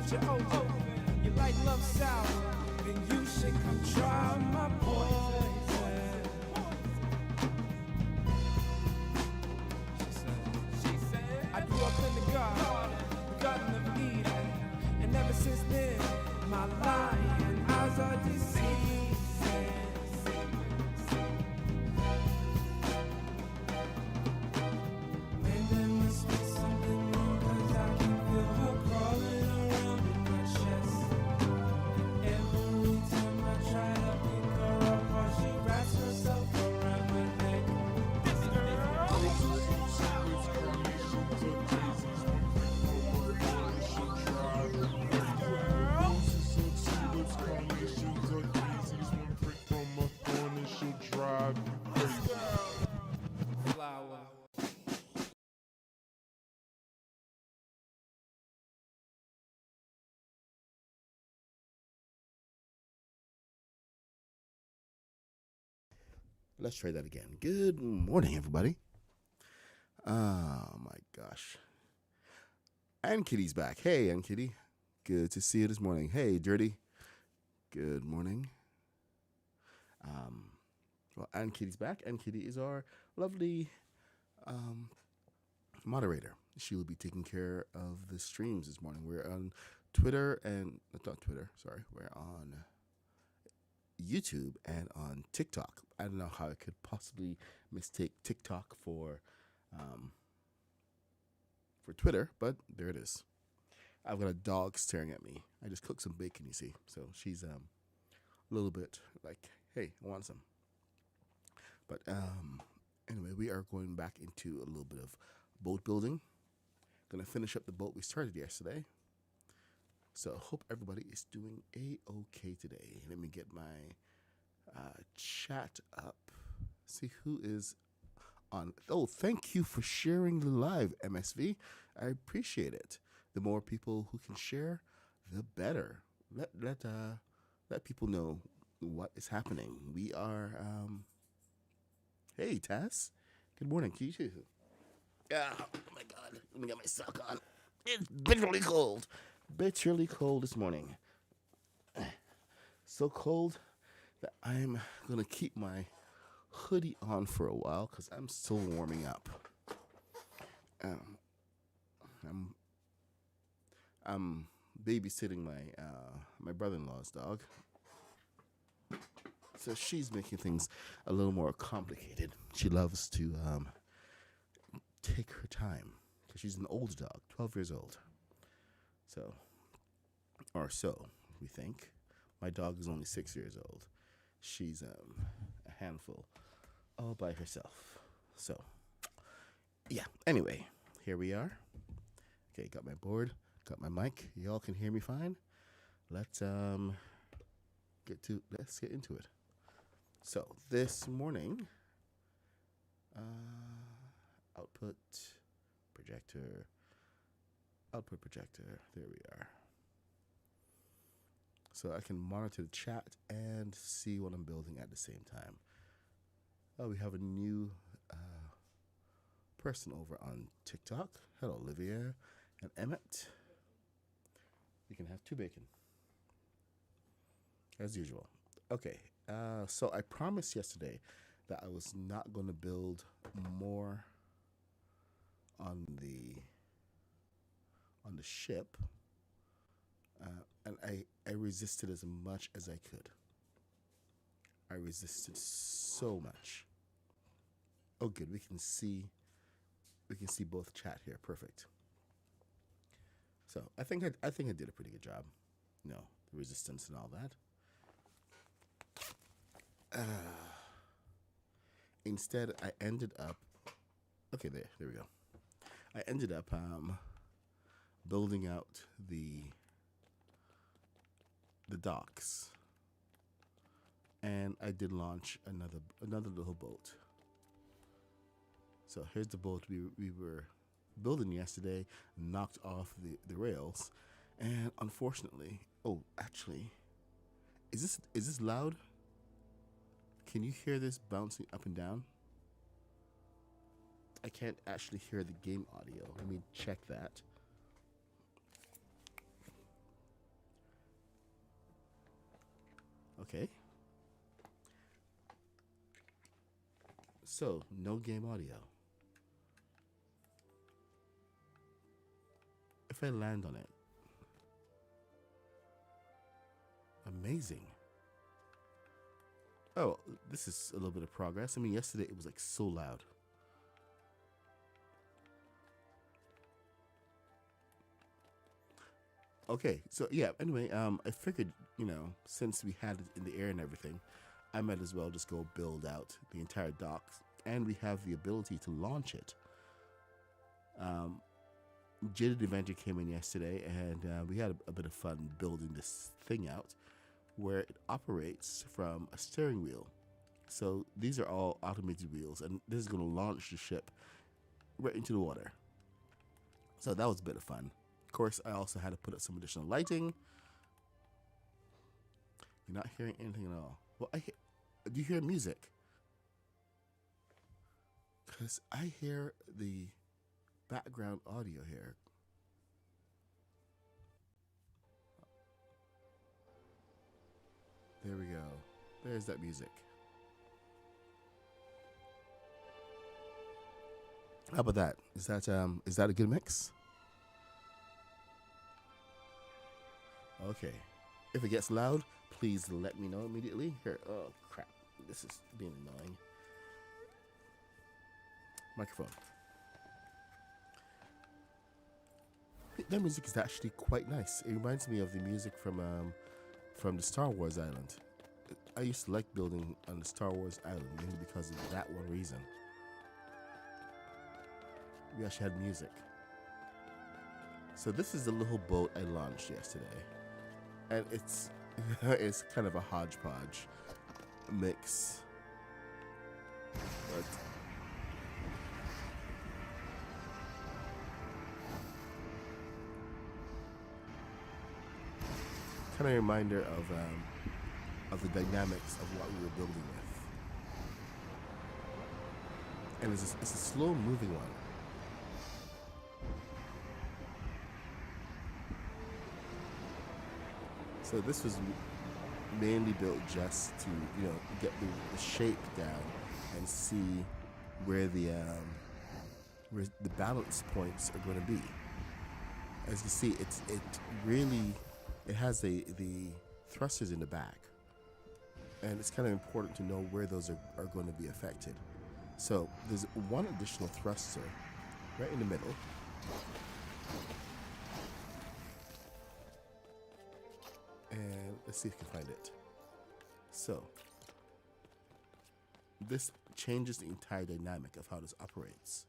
got your OJ. You like love sour, then you should come try my poison. She said, I grew up in the Garden of Eden, and ever since then, my lying eyes are deceiving. And there must be something wrong, 'cause I can feel her crawling around in my chest. Every time I try to pick her up, or she wraps herself around my neck. This girl. Flower. Let's try that again. Good morning, everybody. Oh my gosh. And Kitty's back. Hey, Aunt Kitty. Good to see you this morning. Hey, Dirty. Good morning. Well, Aunt Kitty's back. Aunt Kitty is our lovely moderator. She will be taking care of the streams this morning. We're on Twitter and not Twitter. Sorry, we're on YouTube and on TikTok. I don't know how I could possibly mistake TikTok for Twitter, but there it is. I've got a dog staring at me. I just cooked some bacon, you see, so she's a little bit like, "Hey, I want some." But anyway, we are going back into a little bit of boat building. Gonna finish up the boat we started yesterday. So hope everybody is doing a-okay today. Let me get my chat up. See who is on. Oh, thank you for sharing the live, MSV. I appreciate it. The more people who can share, the better. Let people know what is happening. We are. Hey, Tess. Good morning to you too. Oh my God! Let me get my sock on. It's bitterly cold. Bitterly cold this morning. So cold that I'm gonna keep my hoodie on for a while because I'm still warming up. I'm babysitting my brother-in-law's dog, so she's making things a little more complicated. She loves to take her time because she's an old dog, 12 years old. So we think. My dog is only 6 years old. She's a handful all by herself. So, yeah. Anyway, here we are. Okay, got my board, got my mic. Y'all can hear me fine. Let's get into it. So this morning, output projector. There we are. So I can monitor the chat and see what I'm building at the same time. Oh, we have a new person over on TikTok. Hello, Olivia and Emmett. You can have 2 bacon, as usual. Okay, so I promised yesterday that I was not going to build more on the ship, and I resisted as much as I could. I resisted so much. Oh, good. We can see both chat here. Perfect. So I think I did a pretty good job. You know, the resistance and all that. Instead, I ended up. Okay, there we go. I ended up building out the docks, and I did launch another little boat. So here's the boat we were building yesterday, knocked off the rails, and unfortunately, oh, actually, is this loud? Can you hear this bouncing up and down? I can't actually hear the game audio. Let me check that. Okay. So, no game audio. If I land on it. Amazing. Oh, this is a little bit of progress. I mean, yesterday it was like so loud. Okay, so yeah, anyway, I figured, since we had it in the air and everything, I might as well just go build out the entire dock, and we have the ability to launch it. Jaded Adventure came in yesterday, and we had a bit of fun building this thing out, where it operates from a steering wheel. So these are all automated wheels, and this is going to launch the ship right into the water. So that was a bit of fun. Of course, I also had to put up some additional lighting. You're not hearing anything at all. Well, do you hear music? Because I hear the background audio here. There we go. There's that music. How about that? Is that a good mix? Okay. If it gets loud, please let me know immediately. Here. Oh crap. This is being annoying. Microphone. That music is actually quite nice. It reminds me of the music from the Star Wars island. I used to like building on the Star Wars island mainly because of that one reason. We actually had music. So this is the little boat I launched yesterday, and it's it's kind of a hodgepodge mix. But kind of a reminder of the dynamics of what we were building with, and it's a slow moving one. So this was mainly built just to get the shape down and see where the balance points are going to be. As you see, it has the thrusters in the back, and it's kind of important to know where those are going to be affected. So there's one additional thruster right in the middle. And let's see if we can find it. So this changes the entire dynamic of how this operates.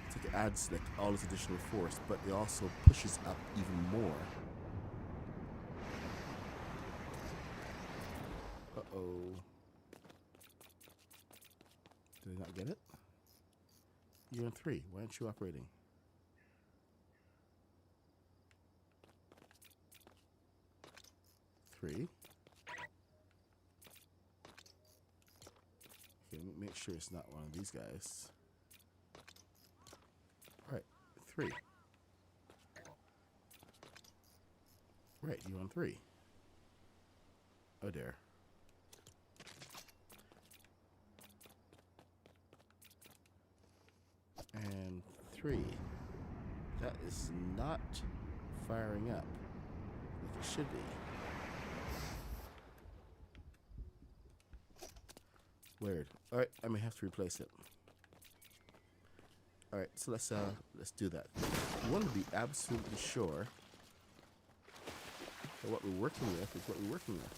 So it adds like all this additional force, but it also pushes up even more. Uh-oh. Did I not get it? You're on 3. Why aren't you operating? Three. Okay, let me make sure it's not one of these guys. Alright, 3. Right, you on 3. Oh dear. And 3. That is not firing up like it should be. Weird. All right, I may have to replace it. All right, so let's do that. We want to be absolutely sure that what we're working with is what we're working with.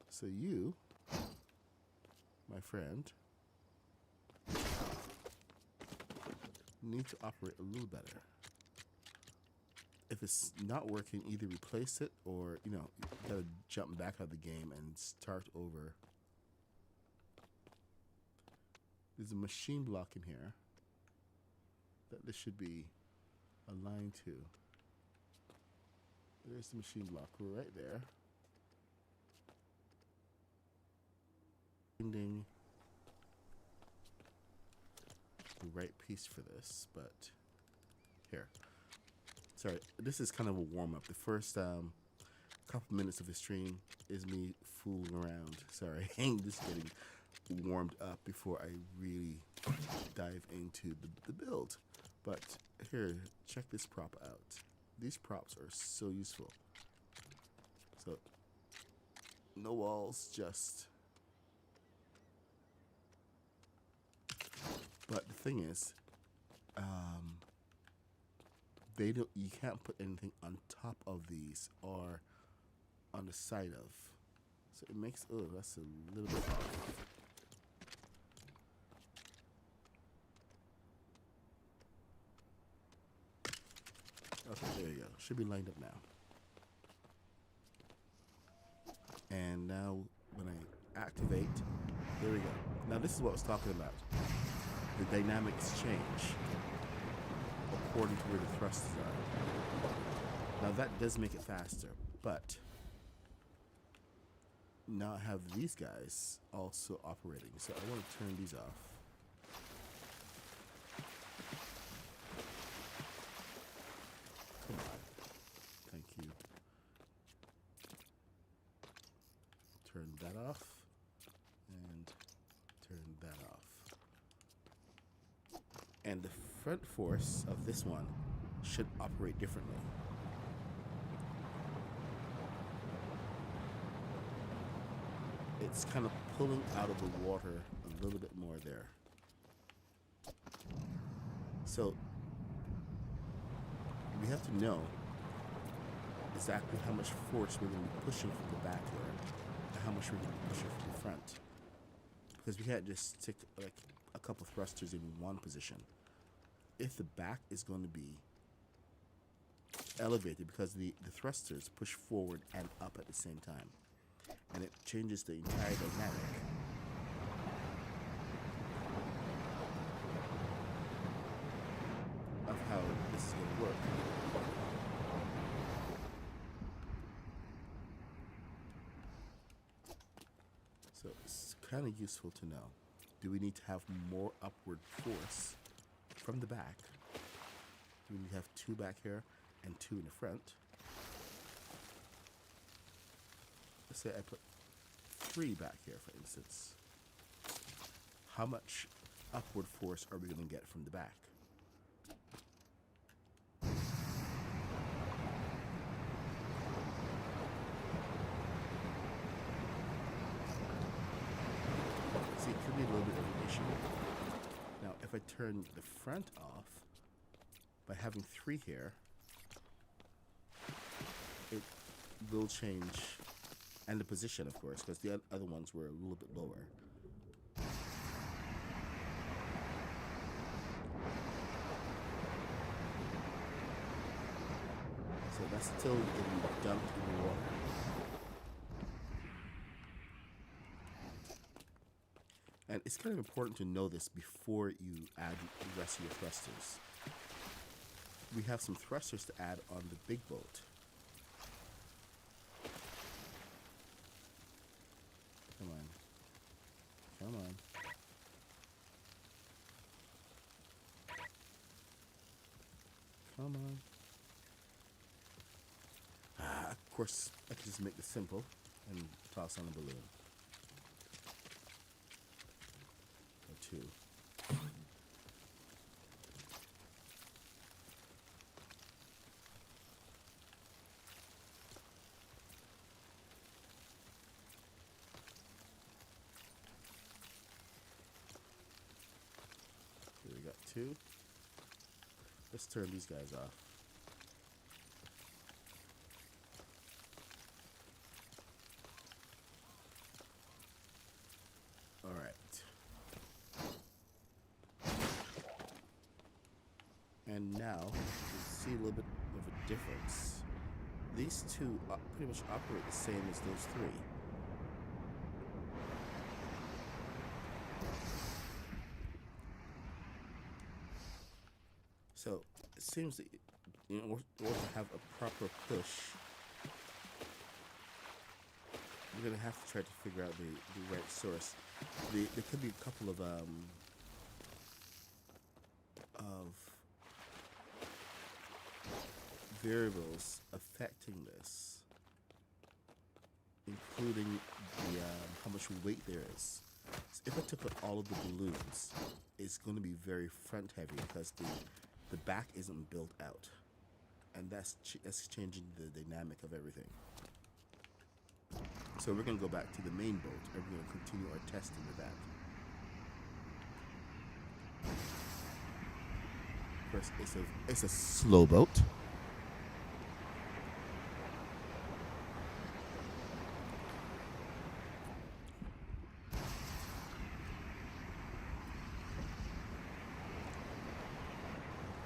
So you, my friend, need to operate a little better. If it's not working, either replace it or, you gotta jump back out of the game and start over. There's a machine block in here that this should be aligned to. There's the machine block right there. Finding the right piece for this, but here. Sorry, this is kind of a warm up. The first couple minutes of the stream is me fooling around. Sorry, just getting warmed up before I really dive into the build. But here, check this prop out. These props are so useful. So, no walls, just. But the thing is, they don't. You can't put anything on top of these or on the side of. So it makes. Oh, that's a little bit off. Okay, there you go. Should be lined up now. And now when I activate, there we go. Now this is what I was talking about. The dynamics change according to where the thrusters are. Now that does make it faster, but now I have these guys also operating. So I want to turn these off. Come on. Thank you. Turn that off. And turn that off. And the front force of this one should operate differently. It's kind of pulling out of the water a little bit more there. So we have to know exactly how much force we're going to be pushing from the back here and how much we're going to be pushing from the front. Because we can't just stick like a couple thrusters in one position. If the back is going to be elevated because the thrusters push forward and up at the same time. And it changes the entire dynamic. Of how this is going to work. So it's kind of useful to know. Do we need to have more upward force from the back? Do we need to have two back here and two in the front? Let's say I put three back here, for instance. How much upward force are we going to get from the back? See, it could be a little bit of an issue. Now, if I turn the front off by having three here, it will change. And the position, of course, because the other ones were a little bit lower. So that's still getting dumped in the water. And it's kind of important to know this before you add the rest of your thrusters. We have some thrusters to add on the big boat. Come on. Come on. Come on. Of course, I can just make this simple and toss on a balloon. Or two. Here we got two. Let's turn these guys off. All right. And now you see a little bit of a difference. These two pretty much operate the same as those three. So it seems that in order to have a proper push, we're gonna have to try to figure out the right source. There could be a couple of variables affecting this, including how much weight there is. So if I took out all of the balloons, it's going to be very front heavy because the back isn't built out, and that's changing the dynamic of everything. So we're going to go back to the main boat, and we're going to continue our testing with that. Of course, it's a slow boat.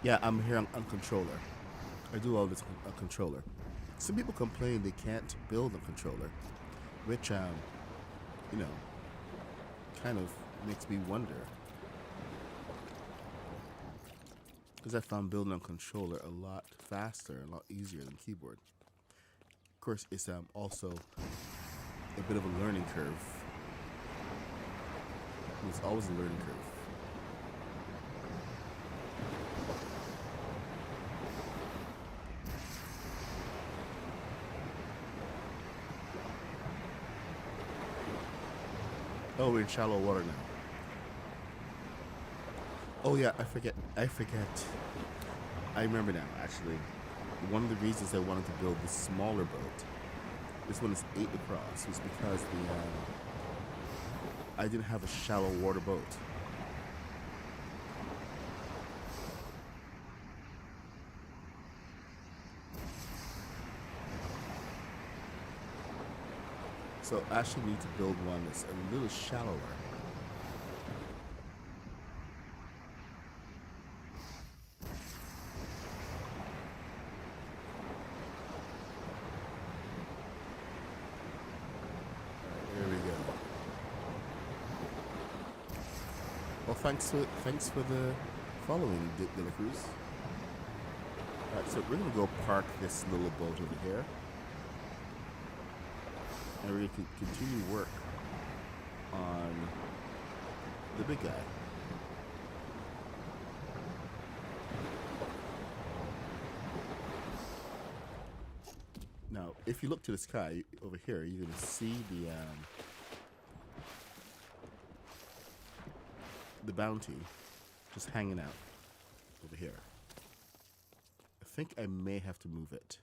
Yeah, I'm here on controller. I do all this on controller. Some people complain they can't build a controller, which you know, kind of makes me wonder. Because I found building on controller a lot faster, a lot easier than keyboard. Of course, it's also a bit of a learning curve. It's always a learning curve. Oh, we're in shallow water now. Oh yeah, I forget. I remember now, actually. One of the reasons I wanted to build this smaller boat, this one is 8 across, was because I didn't have a shallow water boat. So I actually need to build one that's a little shallower. There we go. Well, thanks for the following, De La Cruz. Alright, so we're gonna go park this little boat over here. And we're going to continue work on the big guy. Now, if you look to the sky over here, you're going to see the bounty just hanging out over here. I think I may have to move it.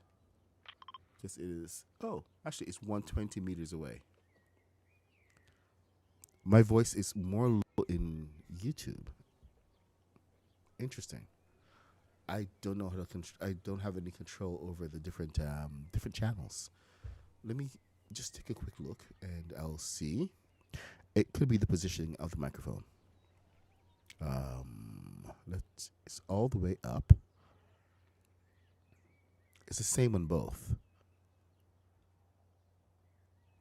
Because it is, oh, actually it's 120 meters away. My voice is more low in YouTube. Interesting. I don't know how to I don't have any control over the different channels. Let me just take a quick look and I'll see. It could be the positioning of the microphone. It's all the way up. It's the same on both.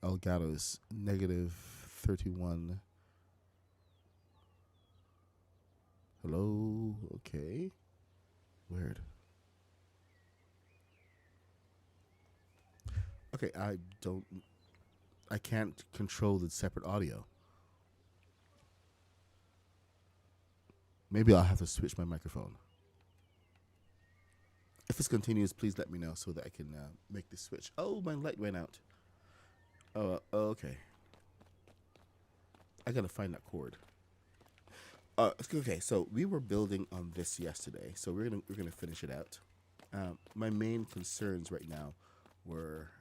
Elgato is negative 31. Hello? Okay. Weird. Okay, I can't control the separate audio. Maybe I'll have to switch my microphone. If it's continuous, please let me know so that I can make the switch. Oh, my light went out. Oh, okay. I gotta find that cord. Okay, so we were building on this yesterday, so we're gonna finish it out. My main concerns right now were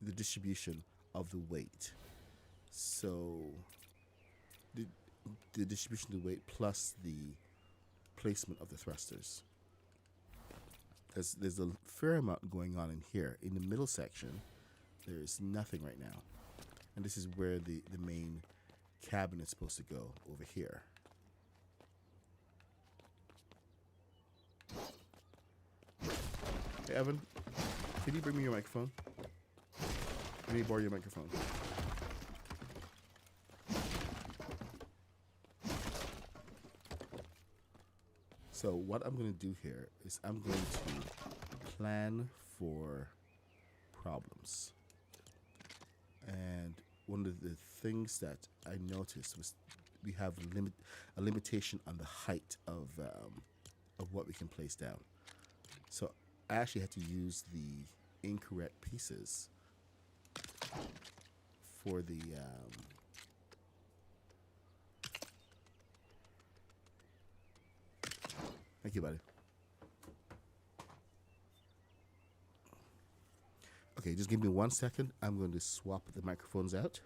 the distribution of the weight. So the distribution of the weight plus the placement of the thrusters. There's a fair amount going on in here. In the middle section, there's nothing right now. And this is where the main cabin is supposed to go, over here. Hey, Evan, can you bring me your microphone? Let me borrow your microphone. So what I'm going to do here is I'm going to plan for problems. And one of the things that I noticed was we have a limitation on the height of of what we can place down. So I actually had to use the incorrect pieces for the. Thank you, buddy. Okay, just give me 1 second. I'm going to swap the microphones out.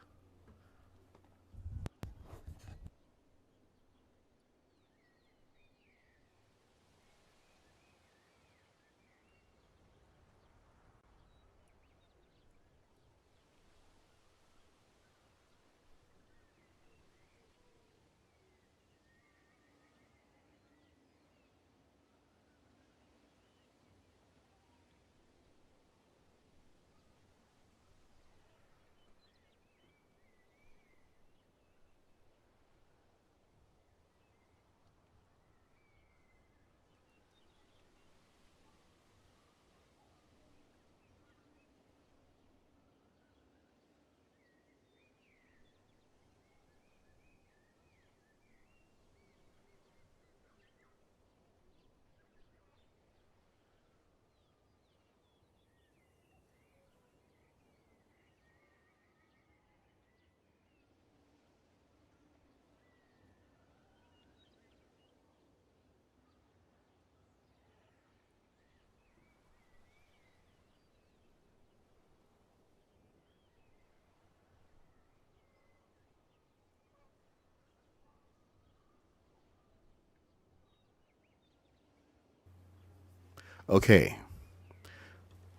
Okay,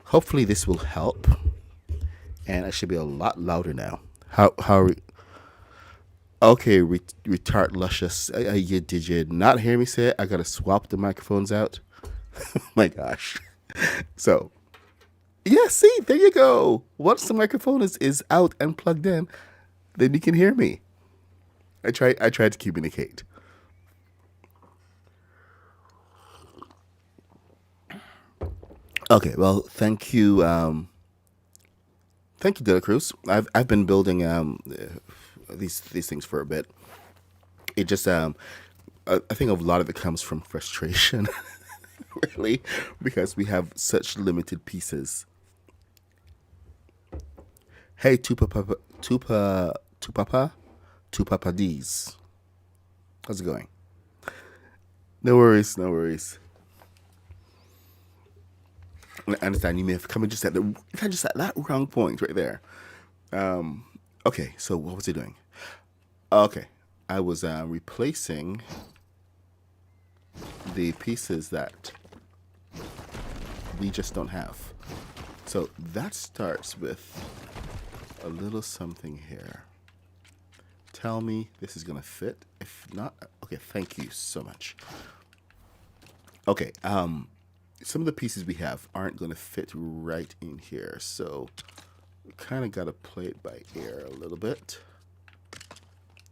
hopefully this will help, and I should be a lot louder now. How? Okay, retard luscious. Did you not hear me say it? I gotta swap the microphones out. My gosh. So yeah, see, there you go. Once the microphone is out and plugged in, then you can hear me. I tried to communicate. Okay, well, thank you, De La Cruz. I've been building these things for a bit. It just I think a lot of it comes from frustration, really, because we have such limited pieces. Hey, Tupapa D's. How's it going? No worries, no worries. I understand you may have come in just at that wrong point right there. Okay, so what was he doing? Okay, I was replacing the pieces that we just don't have. So that starts with a little something here. Tell me this is gonna fit. If not, okay, thank you so much. Okay, some of the pieces we have aren't gonna fit right in here, so we kind of gotta play it by ear a little bit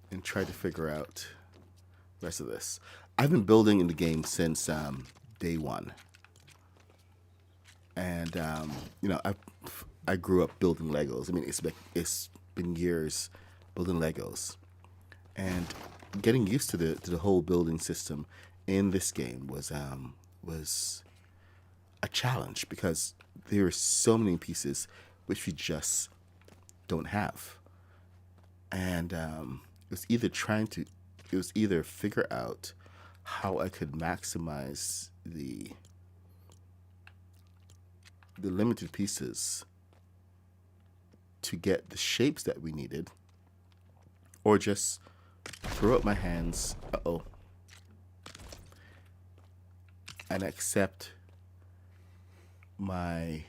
and try to figure out the rest of this. I've been building in the game since day one, and I grew up building Legos. I mean, it's been years building Legos, and getting used to the whole building system in this game was a challenge because there are so many pieces which we just don't have, and it was either figure out how I could maximize the limited pieces to get the shapes that we needed, or just throw up my hands, and accept my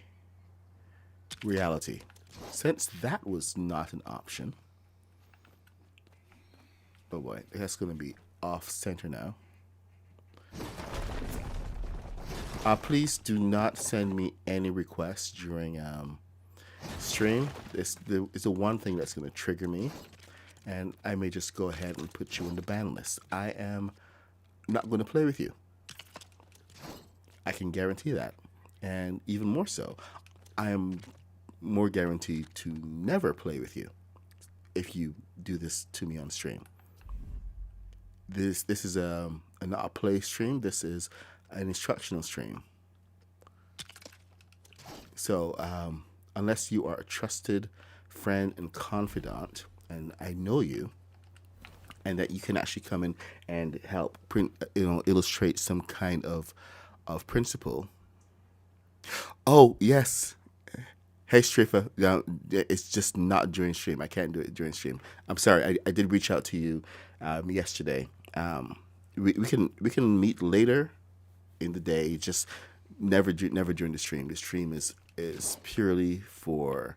reality. Since that was not an option, oh boy, that's going to be off center now. Please do not send me any requests during stream. It's the one thing that's going to trigger me, and I may just go ahead and put you in the ban list. I am not going to play with you. I can guarantee that. And even more so, I am more guaranteed to never play with you if you do this to me on stream. This is a not a play stream. This is an instructional stream. So unless you are a trusted friend and confidant, and I know you, and that you can actually come in and help illustrate some kind of principle. Oh yes. Hey Strafer, it's just not during stream. I can't do it during stream. I'm sorry. I did reach out to you yesterday. We can meet later in the day. Just never during the stream. The stream is purely for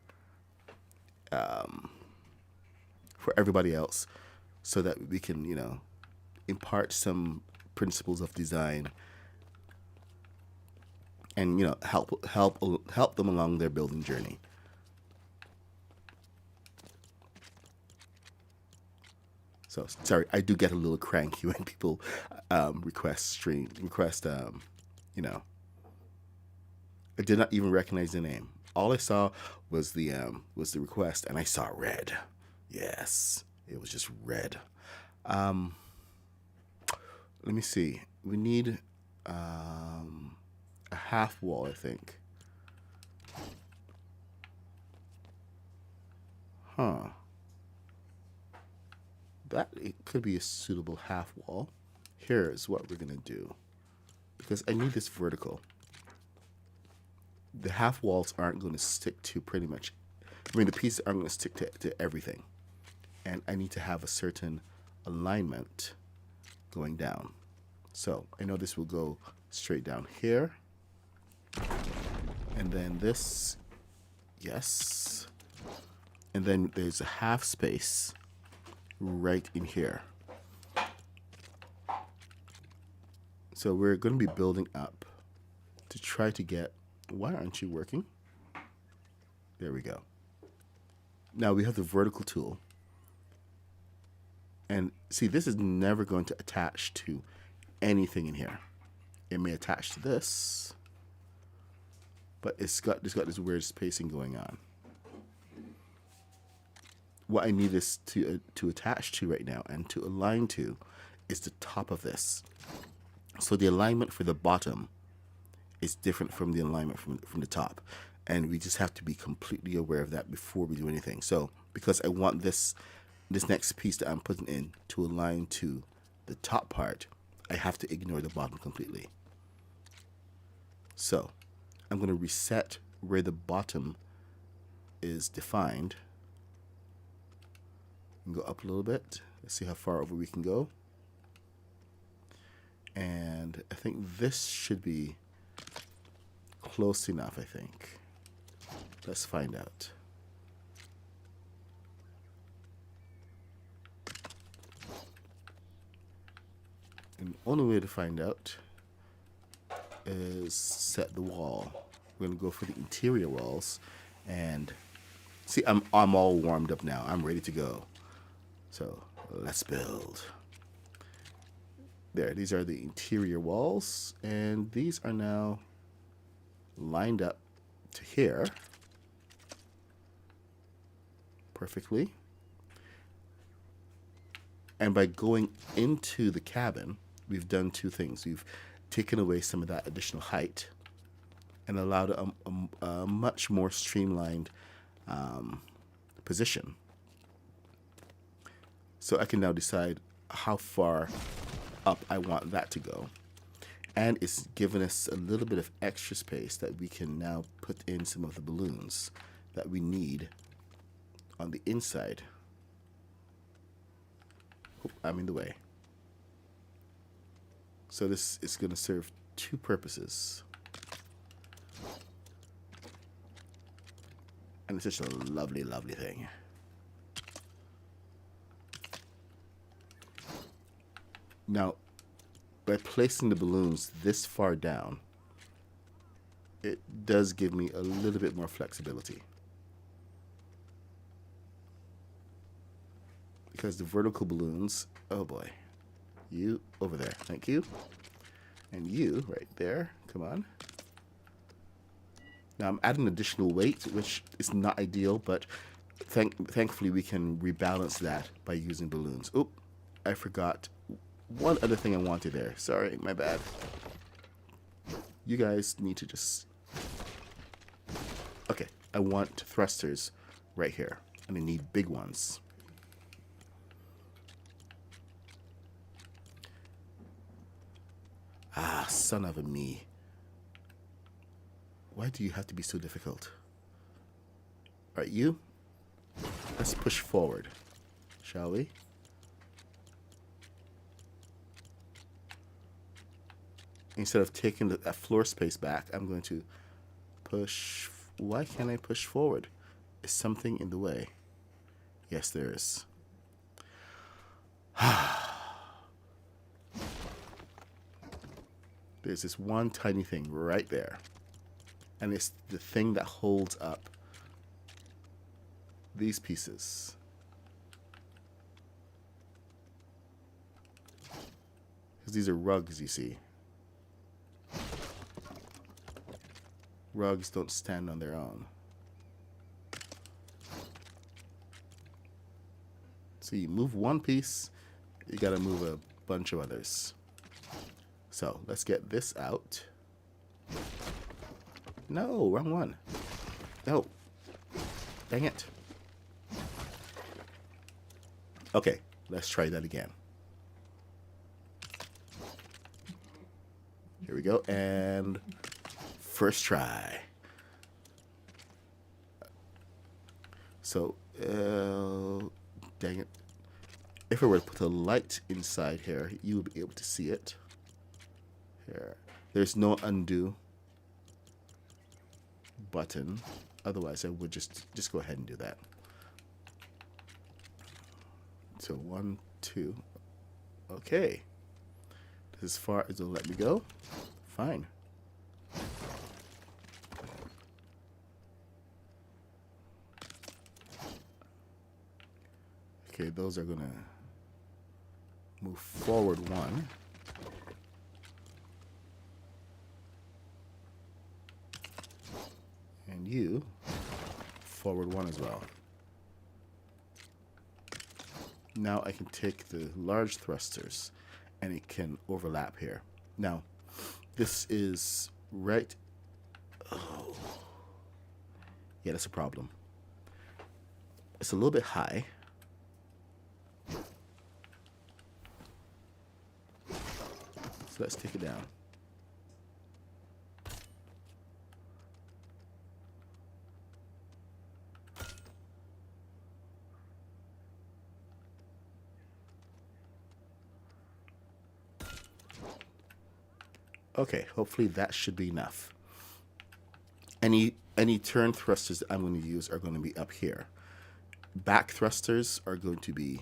everybody else, so that we can impart some principles of design and help them along their building journey. So sorry, I do get a little cranky when people request. I did not even recognize the name. All I saw was the request, and I saw red. Yes, it was just red. Let me see. We need a half wall, I think. Huh. That it could be a suitable half wall. Here's what we're gonna do, because I need this vertical. The half walls aren't going to stick to pretty much. I mean, the pieces aren't going to stick to everything, and I need to have a certain alignment going down. So I know this will go straight down here, and then this, yes, and then there's a half space right in here. So we're going to be building up to try to get. Why aren't you working? There we go. Now we have the vertical tool. And see, this is never going to attach to anything in here. It may attach to this, but it's got this weird spacing going on. What I need this to attach to right now and to align to is the top of this. So the alignment for the bottom is different from the alignment from the top, and we just have to be completely aware of that before we do anything. So because I want this next piece that I'm putting in to align to the top part, I have to ignore the bottom completely. So I'm going to reset where the bottom is defined and go up a little bit. Let's see how far over we can go. And I think this should be close enough, I think. Let's find out. And the only way to find out is set the wall. We're gonna go for the interior walls, and see, I'm all warmed up now. I'm ready to go. So let's build. There, these are the interior walls, and these are now lined up to here perfectly. And by going into the cabin, we've done two things. We've taken away some of that additional height and allowed a much more streamlined position. So I can now decide how far up I want that to go. And it's given us a little bit of extra space that we can now put in some of the balloons that we need on the inside. Oop, I'm in the way. So this is going to serve two purposes. And it's just a lovely, lovely thing. Now, by placing the balloons this far down, it does give me a little bit more flexibility. Because the vertical balloons, oh boy, you over there, thank you. And you right there, come on. Now I'm adding additional weight, which is not ideal, but thankfully we can rebalance that by using balloons. Oop, I forgot one other thing I wanted there. Sorry, my bad. You guys need to just... Okay, I want thrusters right here. And I need big ones. Ah, son of a me. Why do you have to be so difficult? Alright, you. Let's push forward. Shall we? Instead of taking that floor space back, I'm going to push... Why can't I push forward? Is something in the way? Yes, there is. There's this one tiny thing right there. And it's the thing that holds up these pieces. Because these are rugs, you see. Rugs don't stand on their own. So you move one piece, you gotta move a bunch of others. So let's get this out. No, wrong one. No. Dang it. Okay, let's try that again. Here we go, and first try. So, dang it. If I were to put a light inside here, you would be able to see it. Here. There's no undo button. Otherwise, I would just go ahead and do that. So 1, 2. Okay. This is as far as it'll let me go. Fine. Okay, those are gonna move forward one. And you forward one as well. Now I can take the large thrusters and it can overlap here. Now, this is right... Oh. Yeah, that's a problem. It's a little bit high. So let's take it down. Okay, hopefully that should be enough. Any turn thrusters that I'm going to use are going to be up here. Back thrusters are going to be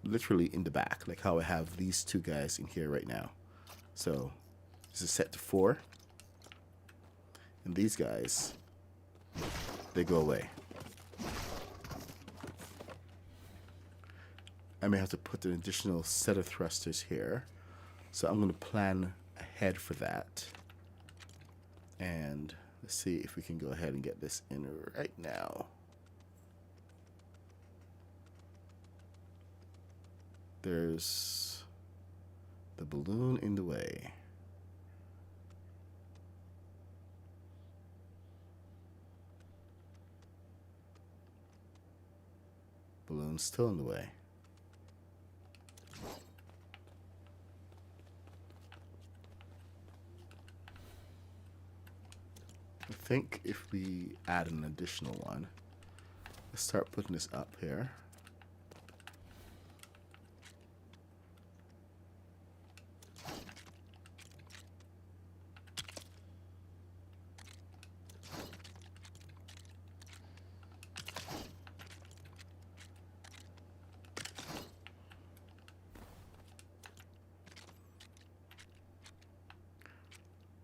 literally in the back, like how I have these two guys in here right now. So this is set to 4. And these guys, they go away. I may have to put an additional set of thrusters here. So I'm going to plan ahead for that. And let's see if we can go ahead and get this in right now. There's the balloon in the way. Balloon's still in the way. I think if we add an additional one, let's start putting this up here.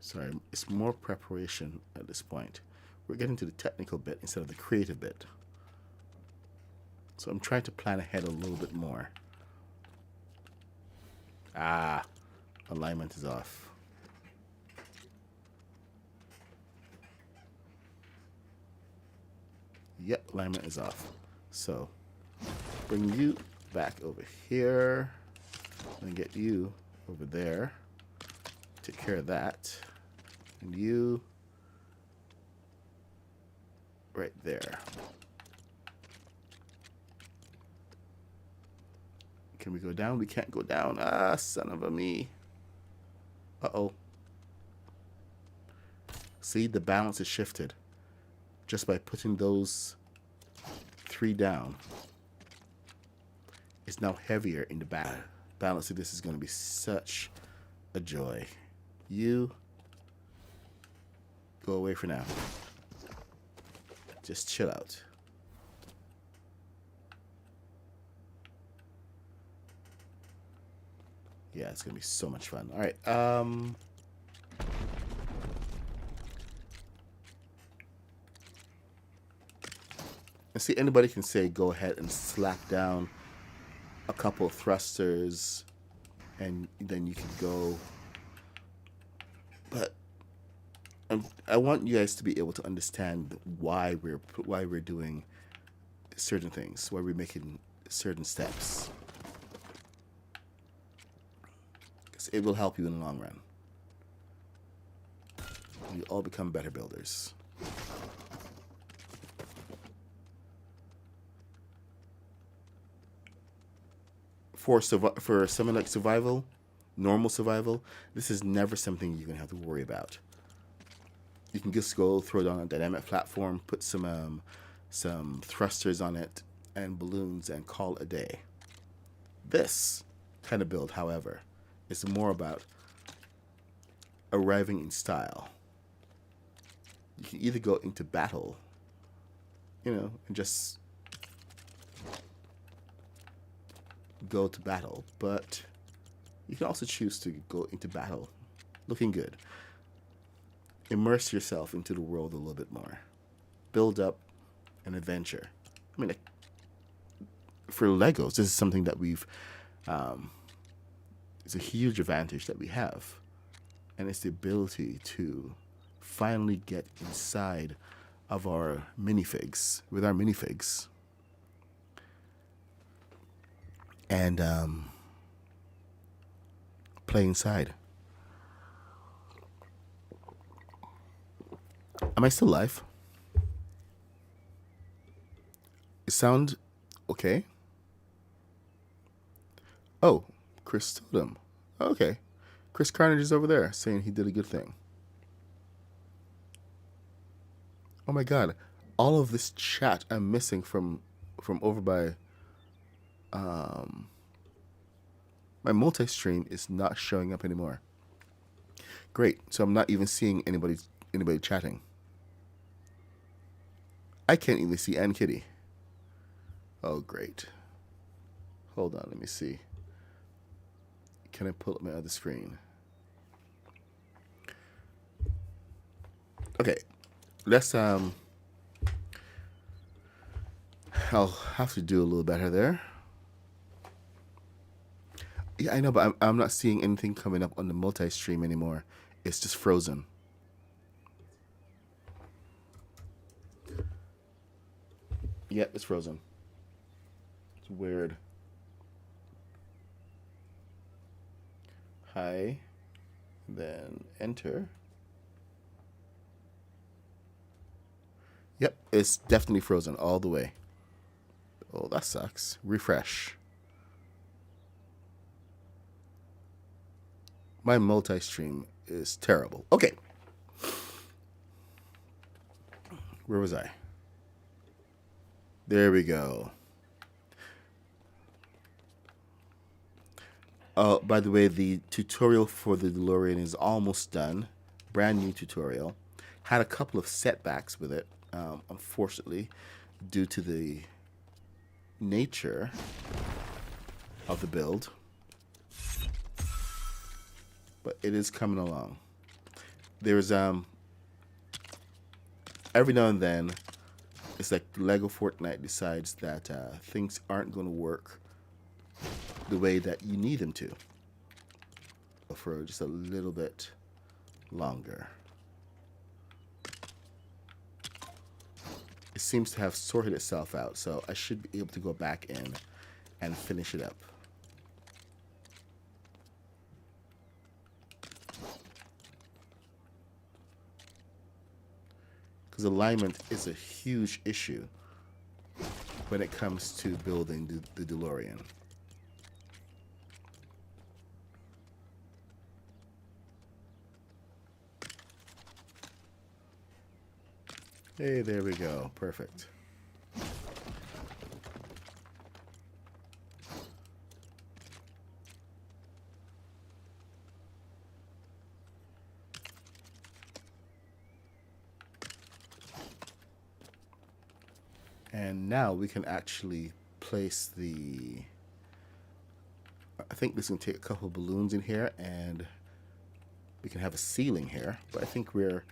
Sorry, it's more preparation at this point. We're getting to the technical bit instead of the creative bit. So I'm trying to plan ahead a little bit more. Ah, alignment is off. Yep, alignment is off. So bring you back over here and get you over there. Take care of that. And you right there. Can we go down? We can't go down. Ah, son of a me. Uh-oh. See, the balance is shifted just by putting those 3 down. It's now heavier in the balance. So this is going to be such a joy. You go away for now. Just chill out. Yeah, it's going to be so much fun. All right. And see, anybody can say, go ahead and slack down a couple of thrusters, and then you can go. But I want you guys to be able to understand why we're doing certain things, why we're making certain steps. Because it will help you in the long run. You all become better builders. For something like survival, normal survival, this is never something you're gonna have to worry about. You can just go throw it on a dynamic platform, put some thrusters on it and balloons, and call it a day. This kind of build, however, is more about arriving in style. You can either go into battle, and just go to battle, but you can also choose to go into battle looking good. Immerse yourself into the world a little bit more. Build up an adventure. I mean, for Legos, this is something that we've, it's a huge advantage that we have. And it's the ability to finally get inside of our minifigs, with our minifigs. And play inside. Am I still live? Sound okay? Oh, Chris Totem. Okay. Chris Carnage is over there saying he did a good thing. Oh my god. All of this chat I'm missing from over by my multi-stream is not showing up anymore. Great. So I'm not even seeing anybody chatting. I can't even see Ann Kitty. Oh, great. Hold on, let me see. Can I pull up my other screen? Okay. Let's I'll have to do a little better there. Yeah, I know, but I'm not seeing anything coming up on the multi-stream anymore. It's just frozen. Yep, it's frozen. It's weird. Hi. Then enter. Yep, it's definitely frozen all the way. Oh, that sucks. Refresh. My multi-stream is terrible. Okay. Where was I? There we go. By the way, the tutorial for the DeLorean is almost done. Brand new tutorial. Had a couple of setbacks with it, unfortunately, due to the nature of the build. But it is coming along. There's every now and then, it's like Lego Fortnite decides that things aren't going to work the way that you need them to for just a little bit longer. It seems to have sorted itself out, so I should be able to go back in and finish it up. because alignment is a huge issue when it comes to building the DeLorean. Hey, there we go. Perfect. And now we can actually place the... I think this can take a couple of balloons in here, and we can have a ceiling here. But I think we're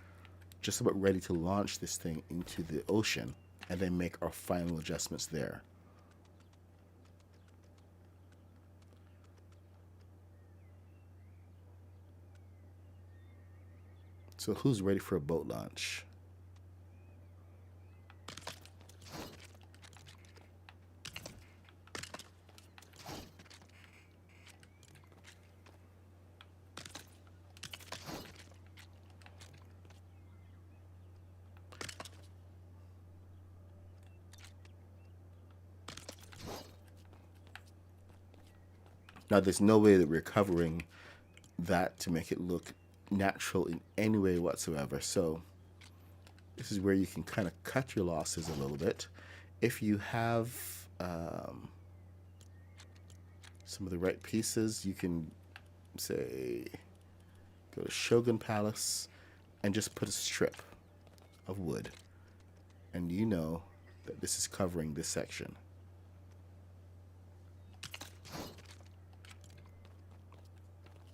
just about ready to launch this thing into the ocean and then make our final adjustments there. So who's ready for a boat launch? Now, there's no way that we're covering that to make it look natural in any way whatsoever. So this is where you can kind of cut your losses a little bit. If you have some of the right pieces, you can say go to Shogun Palace and just put a strip of wood, and you know that this is covering this section.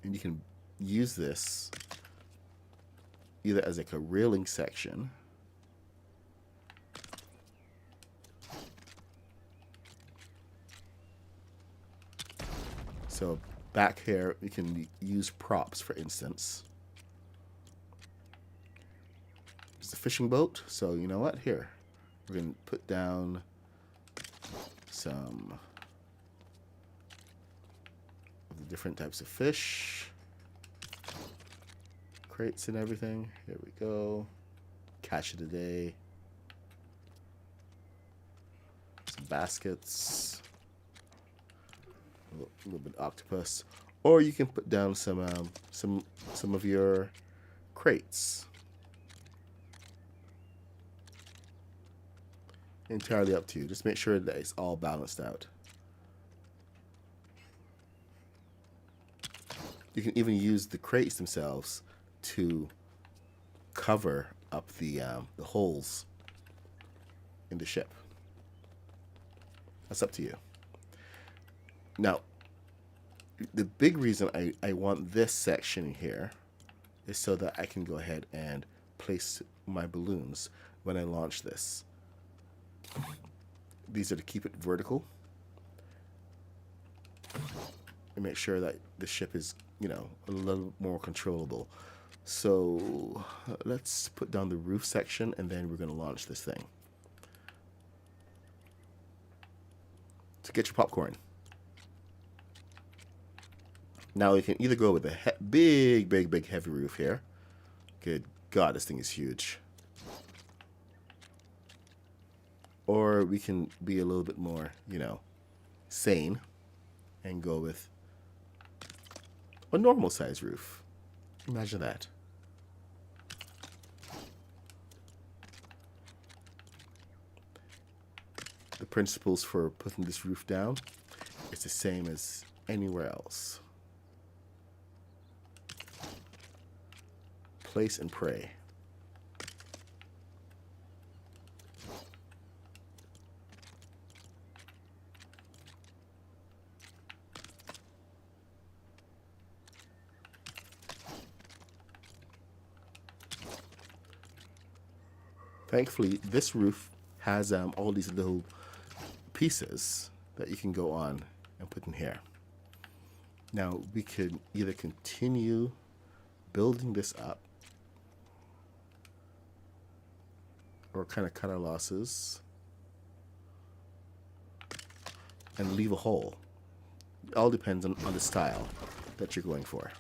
And you can use this either as like a railing section, so back here we can use props, for instance. It's a fishing boat, so you know what, here we're going to put down some of the different types of fish, crates and everything. Here we go. Catch of the day. Some baskets. A little bit of octopus. Or you can put down some of your crates. Entirely up to you. Just make sure that it's all balanced out. You can even use the crates themselves to cover up the holes in the ship. That's up to you. Now, the big reason I want this section here is so that I can go ahead and place my balloons when I launch this. These are to keep it vertical and make sure that the ship is, you know, a little more controllable. So let's put down the roof section, and then we're going to launch this thing. So get your popcorn. Now you can either go with a big heavy roof here. Good God, this thing is huge. Or we can be a little bit more, you know, sane and go with a normal size roof. Imagine that. The principles for putting this roof down is the same as anywhere else. Place and pray. Thankfully, this roof has all these little pieces that you can go on and put in here. Now, we could either continue building this up or kind of cut our losses and leave a hole. It all depends on the style that you're going for.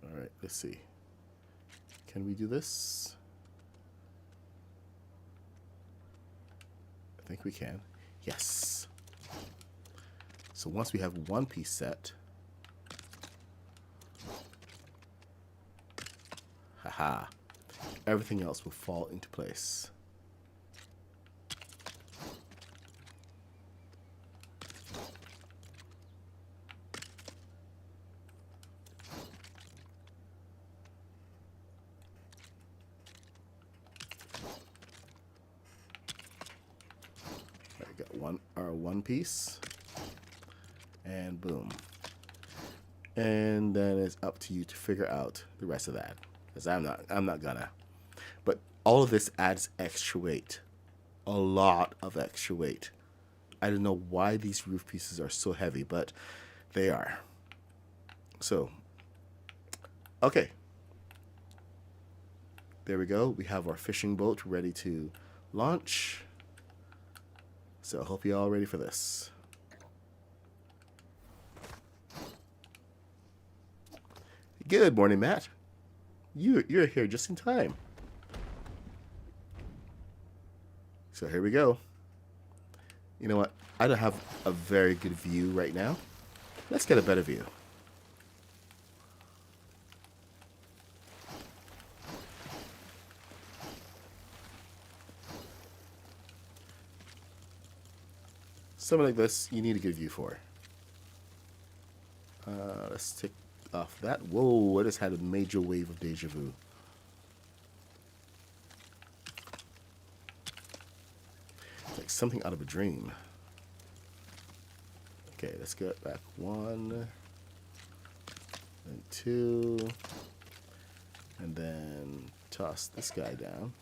All right, let's see. Can we do this? I think we can. Yes. So once we have one piece set, haha, everything else will fall into place. I got our one piece, and boom. And then it's up to you to figure out the rest of that, because I'm not gonna. But all of this adds extra weight, a lot of extra weight. I don't know why these roof pieces are so heavy, but they are. So, okay. There we go. We have our fishing boat ready to launch. So I hope you're all ready for this. Good morning, Matt. You're here just in time. So here we go. You know what? I don't have a very good view right now. Let's get a better view. Something like this, you need a good view for. Let's take off that. Whoa, I just had a major wave of deja vu. It's like something out of a dream. Okay, let's get back 1 and 2, and then toss this guy down.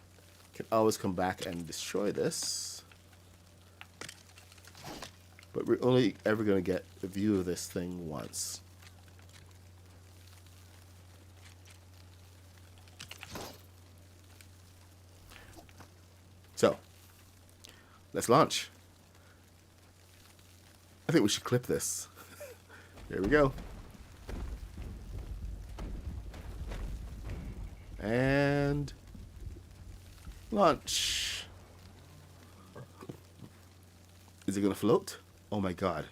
Can always come back and destroy this, but we're only ever going to get a view of this thing once. So, let's launch. I think we should clip this. There we go. And launch. Is it going to float? Oh my god.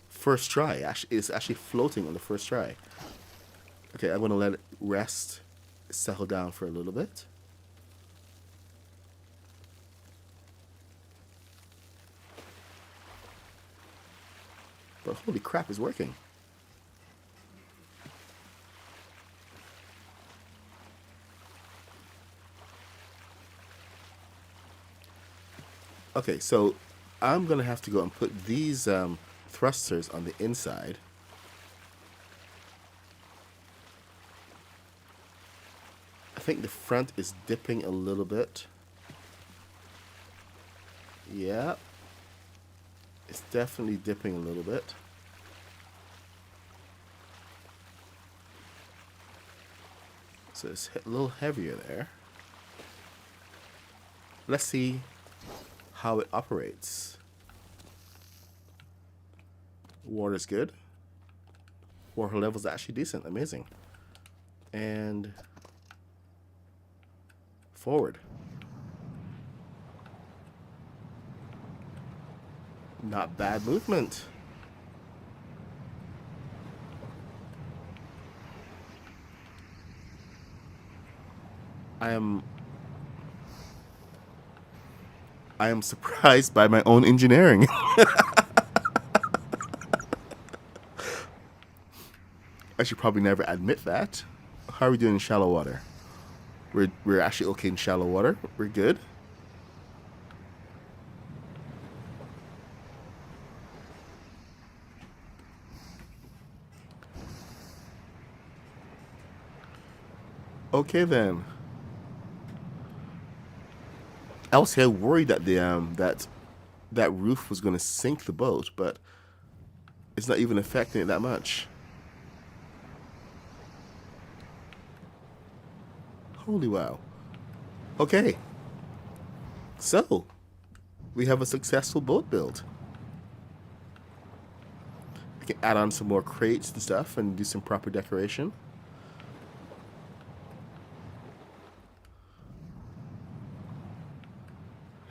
First try. It's actually floating on the first try. Okay, I'm going to let it rest, settle down for a little bit. But holy crap, it's working. Okay, so I'm going to have to go and put these thrusters on the inside. I think the front is dipping a little bit. Yeah. It's definitely dipping a little bit. So it's a little heavier there. Let's see how it operates. Water's good. Water level's actually decent, amazing. And forward. Not bad movement. I am surprised by my own engineering. I should probably never admit that. How are we doing in shallow water? We're actually okay in shallow water. We're good. Okay then. I was here worried that the that roof was going to sink the boat, but it's not even affecting it that much. Holy wow. Okay. So, we have a successful boat build. I can add on some more crates and stuff and do some proper decoration.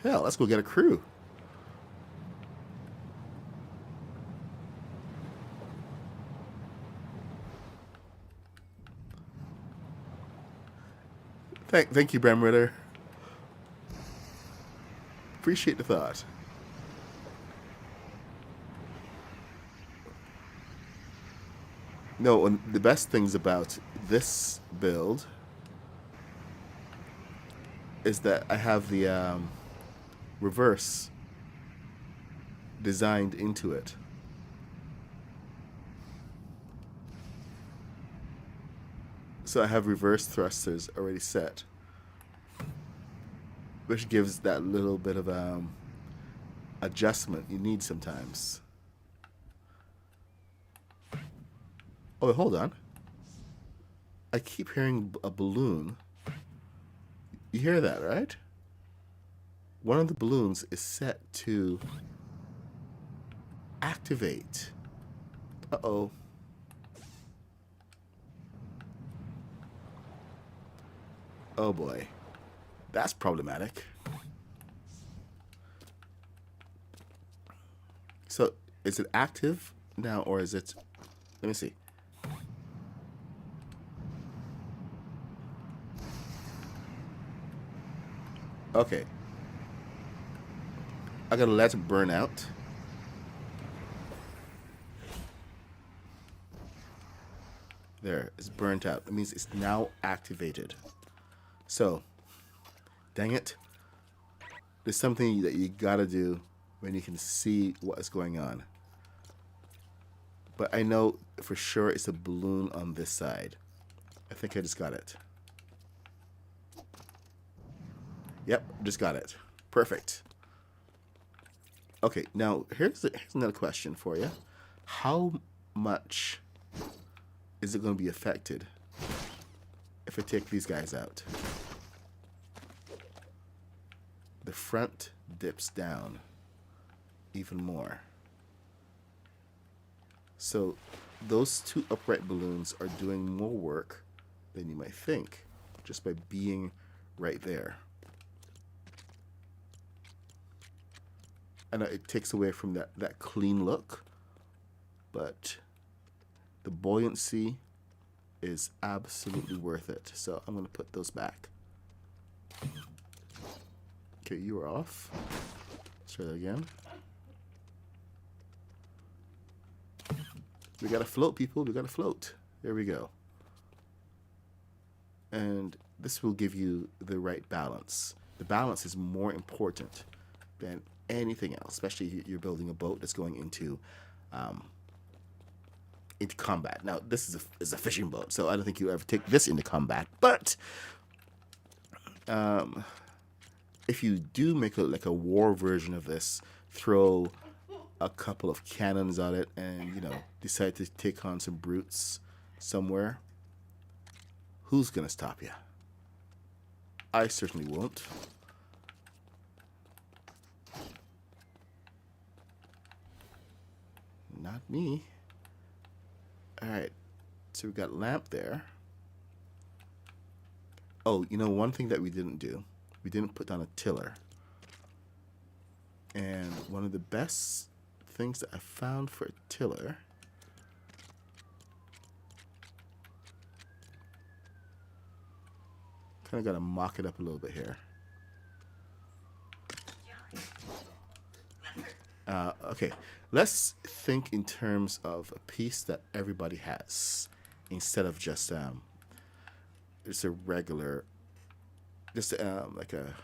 Hell, let's go get a crew. Thank you, Bram Ritter. Appreciate the thought. No, and the best things about this build is that I have the reverse designed into it. So I have reverse thrusters already set, which gives that little bit of adjustment you need sometimes. Oh, wait, hold on. I keep hearing a balloon. You hear that, right? One of the balloons is set to activate. Uh-oh. Oh boy. That's problematic. So, is it active now or is it... Let me see. Okay. I gotta let it burn out. There, it's burnt out. It means it's now activated. So, dang it. There's something that you gotta do when you can see what is going on. But I know for sure it's a balloon on this side. I think I just got it. Yep, just got it. Perfect. Okay, now here's another question for you. How much is it going to be affected if I take these guys out? The front dips down even more. So those two upright balloons are doing more work than you might think just by being right there. I know it takes away from that clean look, but the buoyancy is absolutely worth it. So I'm going to put those back. Okay, you are off. Let's try that again. We got to float, people. We got to float. There we go. And this will give you the right balance. The balance is more important than anything else, especially if you're building a boat that's going into combat. Now, this is a fishing boat, so I don't think you'll ever take this into combat. But if you do make like a war version of this, throw a couple of cannons on it, and decide to take on some brutes somewhere, who's gonna stop you? I certainly won't. Not me. Alright, so we got lamp there. Oh, one thing that we didn't do, we didn't put down a tiller. And one of the best things that I found for a tiller kind of got to mock it up a little bit here. Okay, let's think in terms of a piece that everybody has instead of just a regular, like a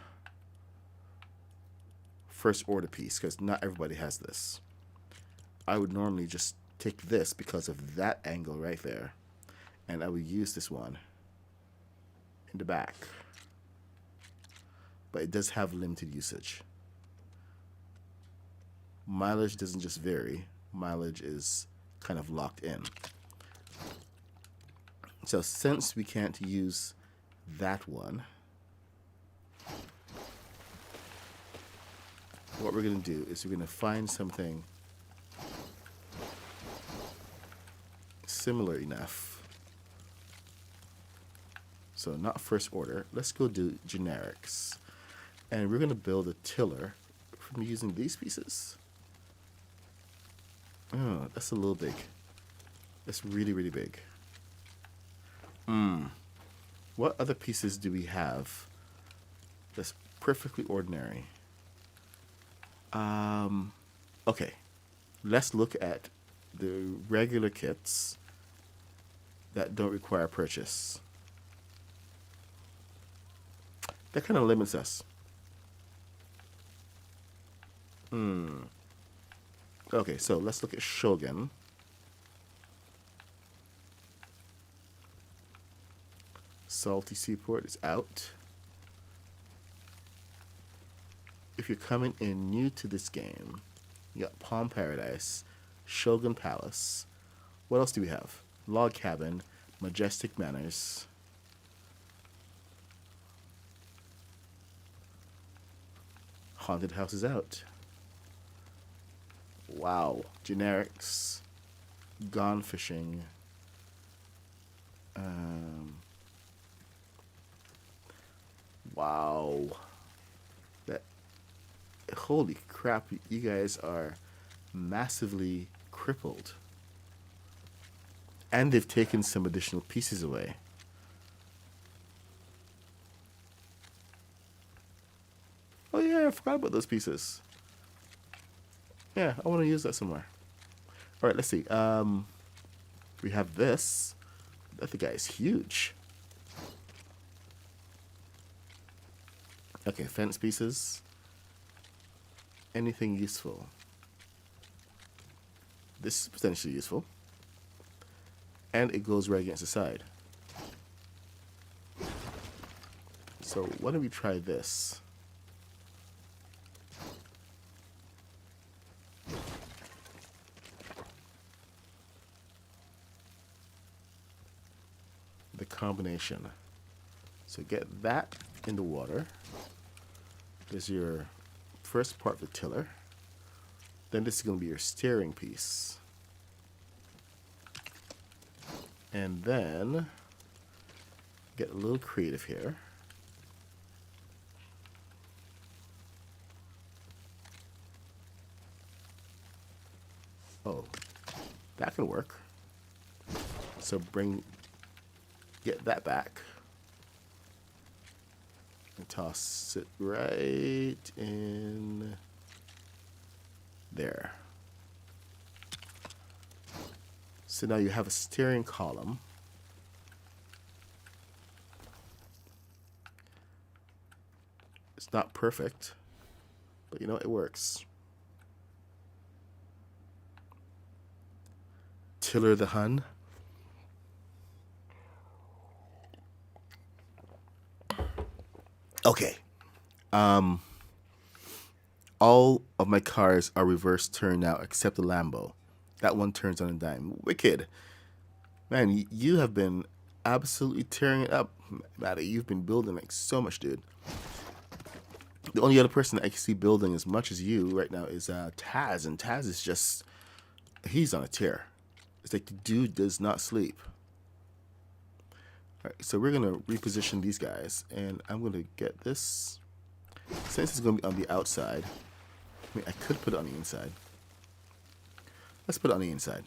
first order piece, because not everybody has this. I would normally just take this because of that angle right there, and I would use this one in the back, but it does have limited usage. Mileage doesn't just vary, mileage is kind of locked in. So since we can't use that one, what we're going to do is we're going to find something similar enough. So not first order, let's go do generics. And we're going to build a tiller from using these pieces. Oh, that's a little big. That's really, really big. What other pieces do we have that's perfectly ordinary? Okay. Let's look at the regular kits that don't require purchase. That kind of limits us. Okay, so let's look at Shogun. Salty Seaport is out. If you're coming in new to this game, you got Palm Paradise, Shogun Palace. What else do we have? Log Cabin, Majestic Manors. Haunted House is out. Wow. Generics. Gone Fishing. Wow. That. Holy crap! You guys are massively crippled, and they've taken some additional pieces away. Oh yeah, I forgot about those pieces. Yeah, I want to use that somewhere. All right, let's see. We have this. That guy is huge. Okay, fence pieces. Anything useful? This is potentially useful. And it goes right against the side. So why don't we try this? The combination. So get that in the water. There's your first part of the tiller. Then this is going to be your steering piece. And then get a little creative here. Oh, that can work. So get that back. And toss it right in there. So now you have a steering column. It's not perfect, but you know, it works. Tiller the Hun. Okay. All of my cars are reverse turn now except the Lambo. That one turns on a dime. Wicked. Man, you have been absolutely tearing it up, Maddie. You've been building like so much, dude. The only other person that I can see building as much as you right now is Taz. And Taz is just, he's on a tear. It's like the dude does not sleep. All right, so we're going to reposition these guys. And I'm going to get this. Since it's going to be on the outside, I mean, I could put it on the inside. Let's put it on the inside.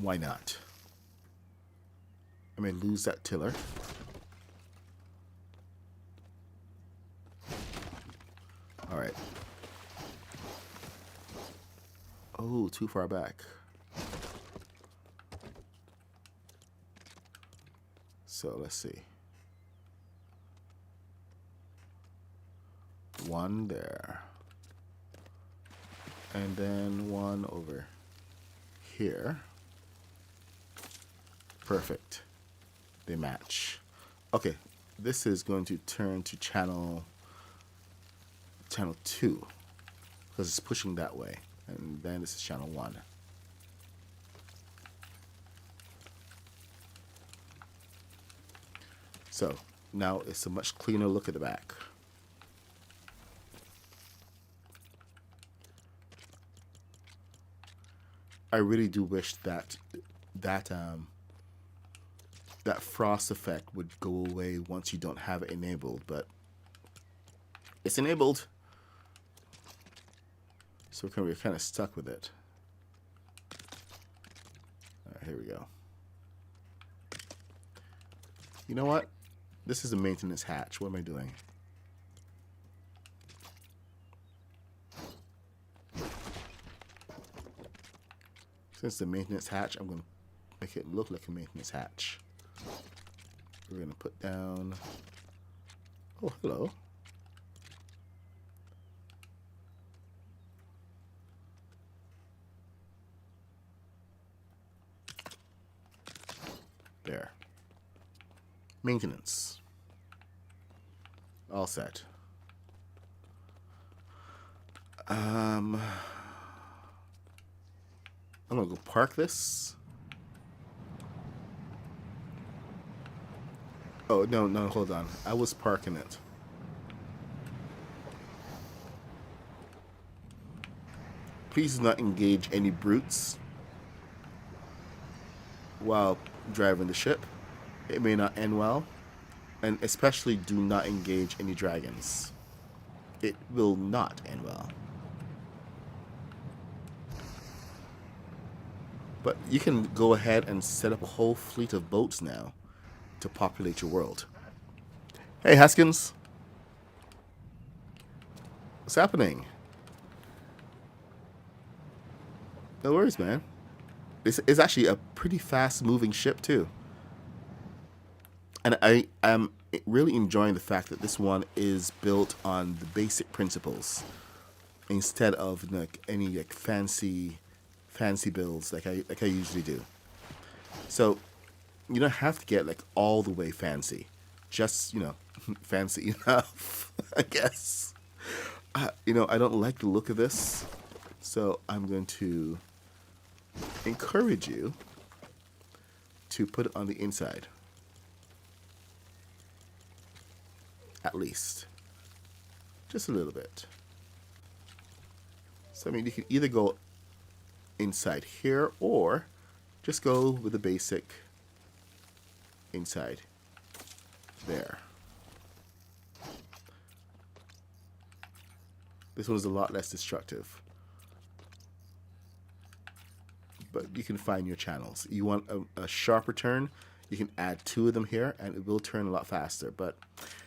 Why not? I may lose that tiller. All right. Oh, too far back. So let's see. One there. And then one over here. Perfect. They match. Okay, this is going to turn to channel 2 because it's pushing that way, and then this is channel 1. So now it's a much cleaner look at the back. I really do wish that that frost effect would go away once you don't have it enabled, but it's enabled. So we're kind of stuck with it. All right, here we go. You know what? This is a maintenance hatch. What am I doing? Since the maintenance hatch, I'm going to make it look like a maintenance hatch. We're going to put down... Oh, hello. There. Maintenance. All set. I'm gonna go park this. Oh, no, hold on. I was parking it. Please do not engage any brutes while driving the ship. It may not end well. And especially do not engage any dragons. It will not end well. But you can go ahead and set up a whole fleet of boats now to populate your world. Hey, Haskins. What's happening? No worries, man. It's actually a pretty fast-moving ship, too. And I am really enjoying the fact that this one is built on the basic principles instead of like any like fancy builds like I usually do. So you don't have to get like all the way fancy, just fancy enough, I guess. I don't like the look of this, so I'm going to encourage you to put it on the inside. At least. Just a little bit. So, I mean, you can either go inside here or just go with the basic inside there. This one's a lot less destructive. But you can find your channels. You want a sharper turn, you can add 2 of them here and it will turn a lot faster. But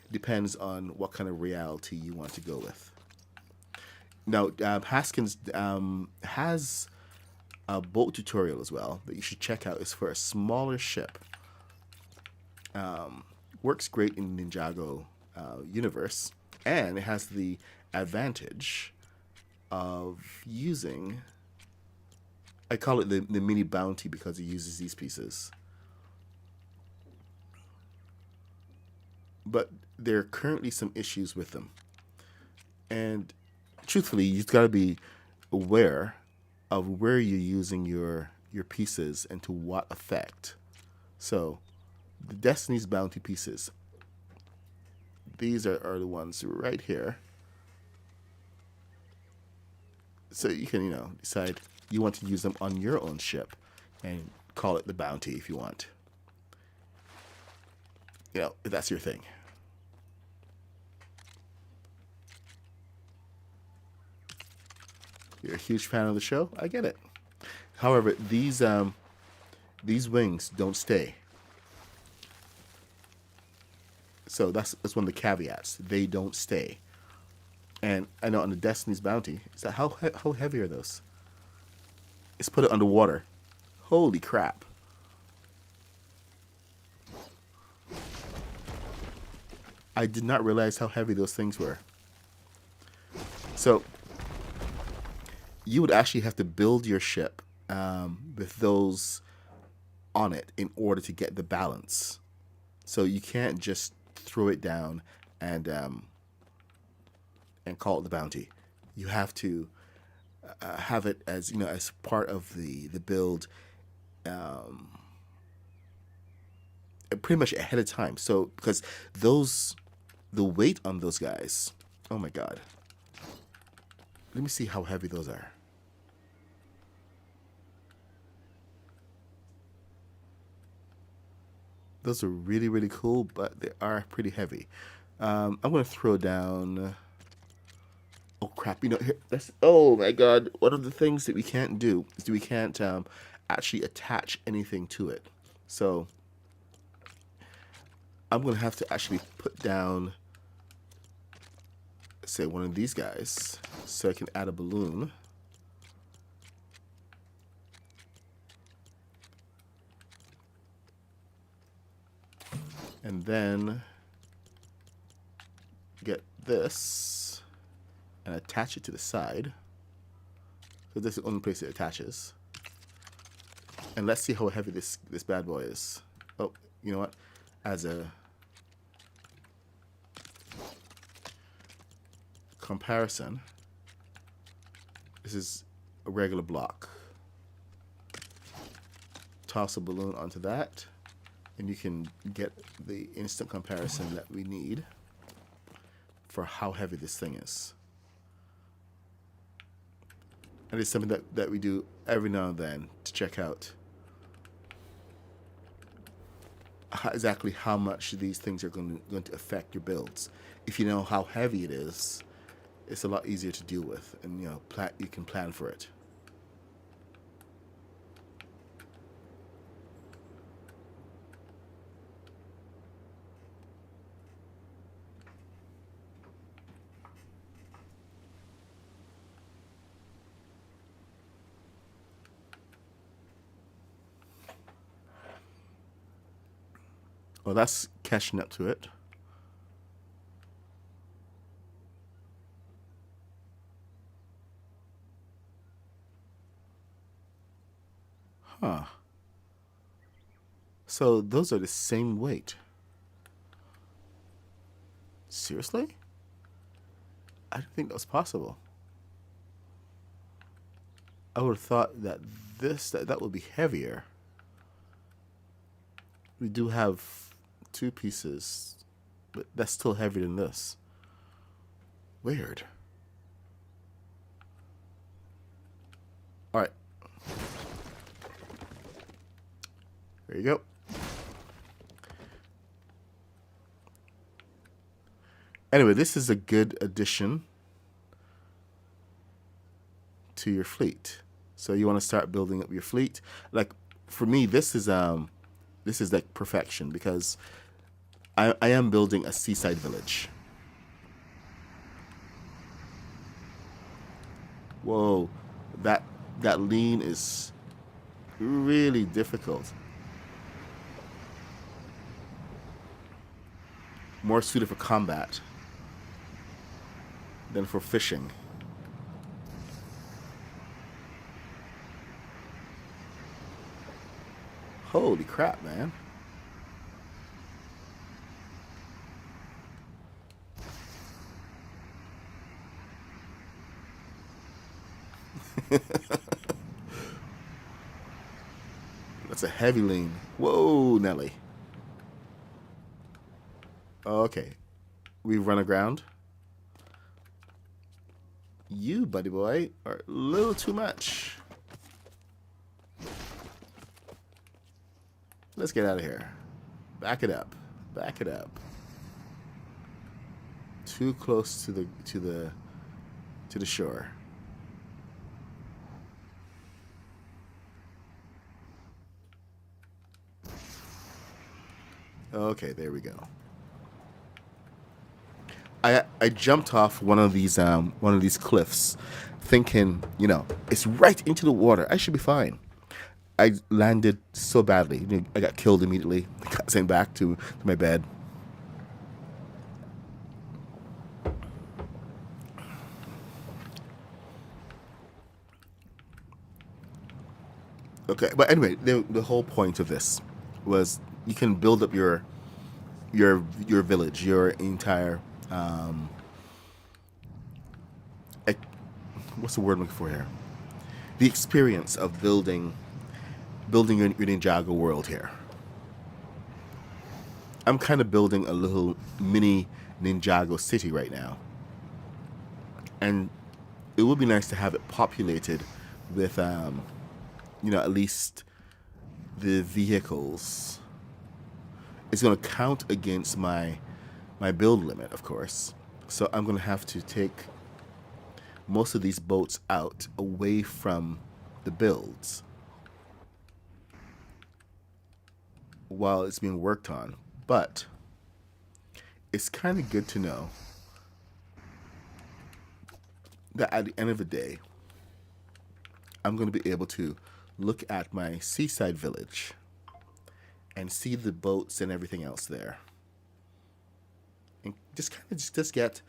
depends on what kind of reality you want to go with. Now, Haskins has a boat tutorial as well that you should check out. It's for a smaller ship. Works great in Ninjago universe, and it has the advantage of using... I call it the mini bounty because it uses these pieces. But there are currently some issues with them. And truthfully, you've got to be aware of where you're using your pieces and to what effect. So, the Destiny's Bounty pieces. These are the ones right here. So you can, decide you want to use them on your own ship and call it the bounty if you want. If that's your thing. You're a huge fan of the show? I get it. However, these wings don't stay. So that's one of the caveats. They don't stay. And I know on the Destiny's Bounty, is that how heavy are those? Let's put it underwater. Holy crap. I did not realize how heavy those things were. So you would actually have to build your ship with those on it in order to get the balance. So you can't just throw it down and call it the bounty. You have to have it as as part of the build, pretty much ahead of time. So because the weight on those guys, oh my god. Let me see how heavy those are. those are really, really cool, but they are pretty heavy. I'm going to throw down. Oh crap! You know, here, that's. Oh my God! One of the things that we can't do is we can't actually attach anything to it. So I'm going to have to actually put down, say, one of these guys, so I can add a balloon. And then get this and attach it to the side. So this is the only place it attaches. And let's see how heavy this bad boy is. Oh, you know what? As a comparison, this is a regular block. Toss a balloon onto that, and you can get the instant comparison that we need for how heavy this thing is. And it's something that we do every now and then to check out exactly how much these things are going to affect your builds. If you know how heavy it is, it's a lot easier to deal with, and you know, you can plan for it. Well, that's catching up to it. Huh. So those are the same weight. Seriously? I didn't think that was possible. I would have thought that that would be heavier. We do have two pieces, but that's still heavier than this. Weird. All right. There you go. Anyway, this is a good addition to your fleet. So you want to start building up your fleet. Like for me, this is like perfection, because I am building a seaside village. Whoa, that lean is really difficult. More suited for combat than for fishing. Holy crap, man. That's a heavy lean. Whoa, Nelly. Okay. We've run aground. You, buddy boy, are a little too much. Let's get out of here. Back it up. Back it up. Too close to the shore. Okay, there we go. I jumped off one of these cliffs, thinking, you know, it's right into the water. I should be fine. I landed so badly. I got killed immediately. I got sent back to my bed. Okay, but anyway, the whole point of this was you can build up your village, your entire what's the word I'm looking for here? The experience of building your Ninjago world here. I'm kind of building a little mini Ninjago city right now, and it would be nice to have it populated with you know, at least the vehicles. it's going to count against my build limit, of course. So I'm going to have to take most of these boats out away from the builds while it's being worked on. But it's kind of good to know that at the end of the day, I'm going to be able to look at my seaside village and see the boats and everything else there, and just kind of just get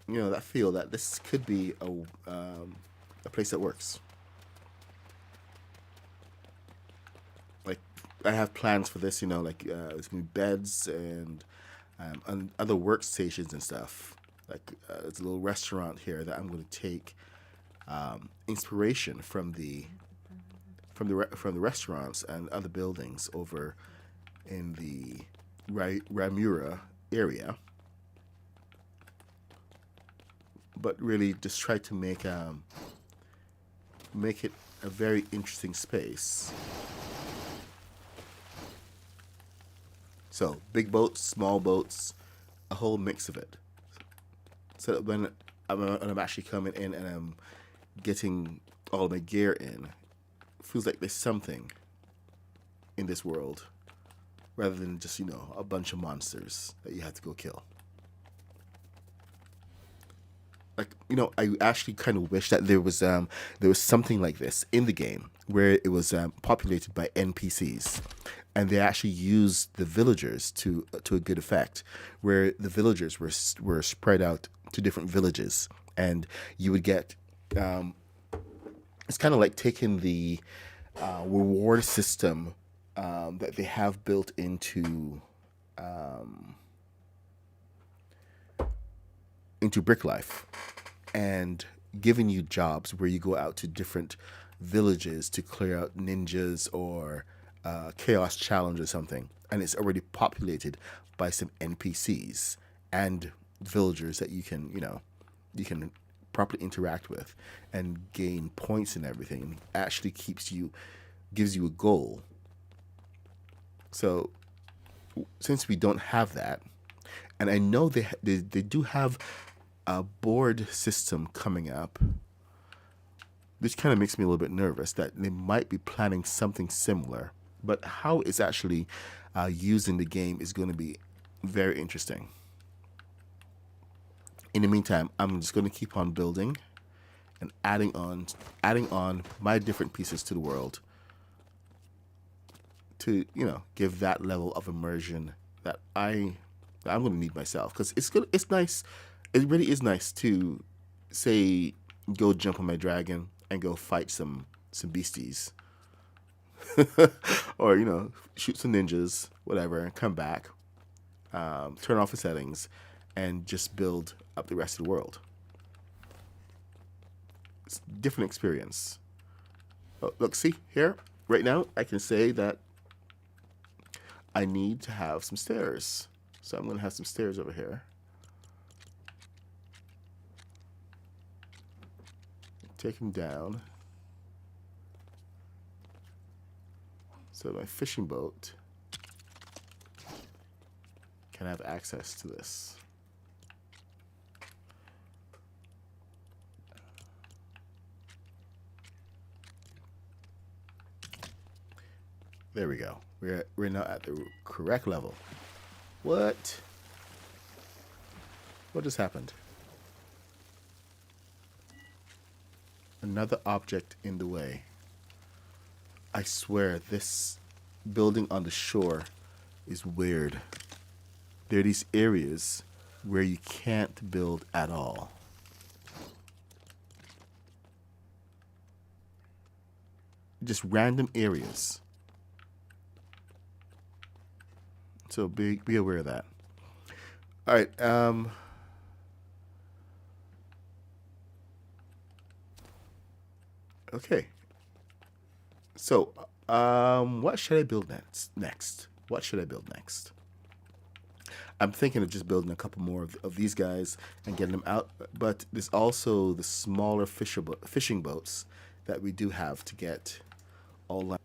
that feel that this could be a place that works. Like I have plans for this, like there's gonna be beds and other workstations and stuff. Like there's a little restaurant here that I'm going to take inspiration from the restaurants and other buildings over in the Ramura area, but really just try to make it a very interesting space. So big boats, small boats, a whole mix of it. So that when I'm actually coming in and I'm getting all my gear in, it feels like there's something in this world rather than just a bunch of monsters that you have to go kill. Like I actually kind of wish that there was something like this in the game where it was populated by NPCs, and they actually used the villagers to a good effect, where the villagers were spread out to different villages, and you would get it's kind of like taking the reward system that they have built into Brick Life, and giving you jobs where you go out to different villages to clear out ninjas or chaos challenge or something, and it's already populated by some NPCs and villagers that you can properly interact with and gain points and everything, and actually gives you a goal. So since we don't have that, and I know they do have a board system coming up, which kind of makes me a little bit nervous that they might be planning something similar. But how it's actually used in the game is going to be very interesting. In the meantime, I'm just going to keep on building and adding on my different pieces to the world to give that level of immersion that I'm going to need myself, because it's nice. It really is nice to say go jump on my dragon and go fight some beasties, or shoot some ninjas, whatever, and come back, turn off the settings, and just build up the rest of the world. It's a different experience. Oh, look, see here, right now, I can say that I need to have some stairs. So I'm going to have some stairs over here. Take them down. So my fishing boat can have access to this. There we go. We're now at the correct level. What just happened? Another object in the way. I swear this building on the shore is weird. There are these areas where you can't build at all. Just random areas. So be aware of that. All right. Okay. So, what should I build next? What should I build next? I'm thinking of just building a couple more of these guys and getting them out. But there's also the smaller fishing boats that we do have to get all.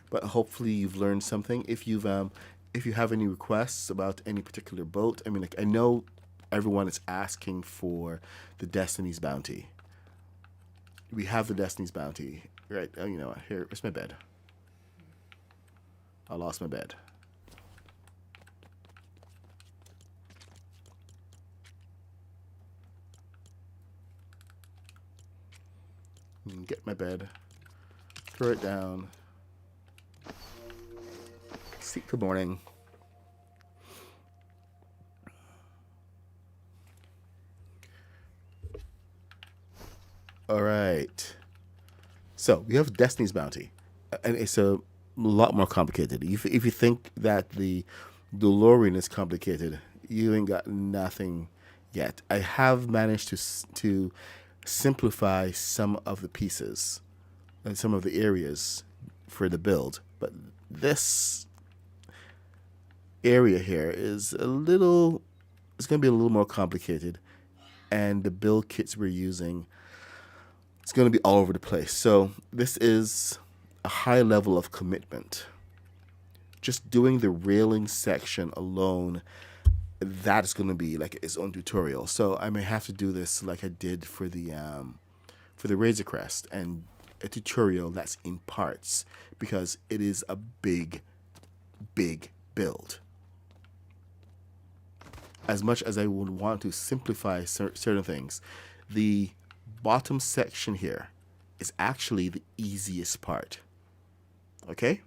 But hopefully you've learned something. If you have any requests about any particular boat, I mean, like I know everyone is asking for the Destiny's Bounty. We have the Destiny's Bounty, right? Oh, you know what? Here, where's my bed? I lost my bed. Get my bed, throw it down, sleep till morning. All right. So we have Destiny's Bounty, and it's a lot more complicated. If you think that the DeLorean is complicated, you ain't got nothing yet. I have managed to simplify some of the pieces and some of the areas for the build, but this area here is a little. It's going to be a little more complicated, and the build kits we're using, it's going to be all over the place. So this is a high level of commitment. Just doing the railing section alone, that is going to be like its own tutorial. So I may have to do this like I did for the Razor Crest, and a tutorial that's in parts, because it is a big build. As much as I would want to simplify certain things, the bottom section here is actually the easiest part. Okay?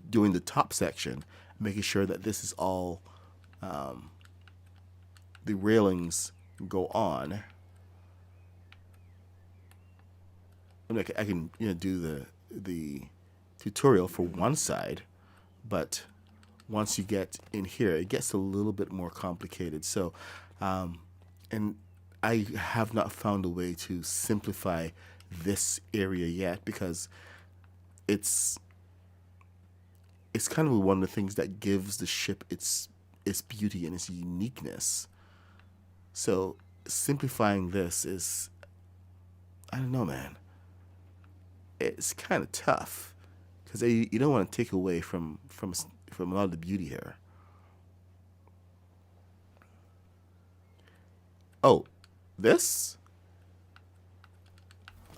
Doing the top section, making sure that this is all the railings go on. I mean, I can do the tutorial for one side, but once you get in here, it gets a little bit more complicated. So, and I have not found a way to simplify this area yet, because it's kind of one of the things that gives the ship its beauty and its uniqueness. So simplifying this is, I don't know, man. It's kind of tough, because you don't want to take away from a lot of the beauty here. Oh, this?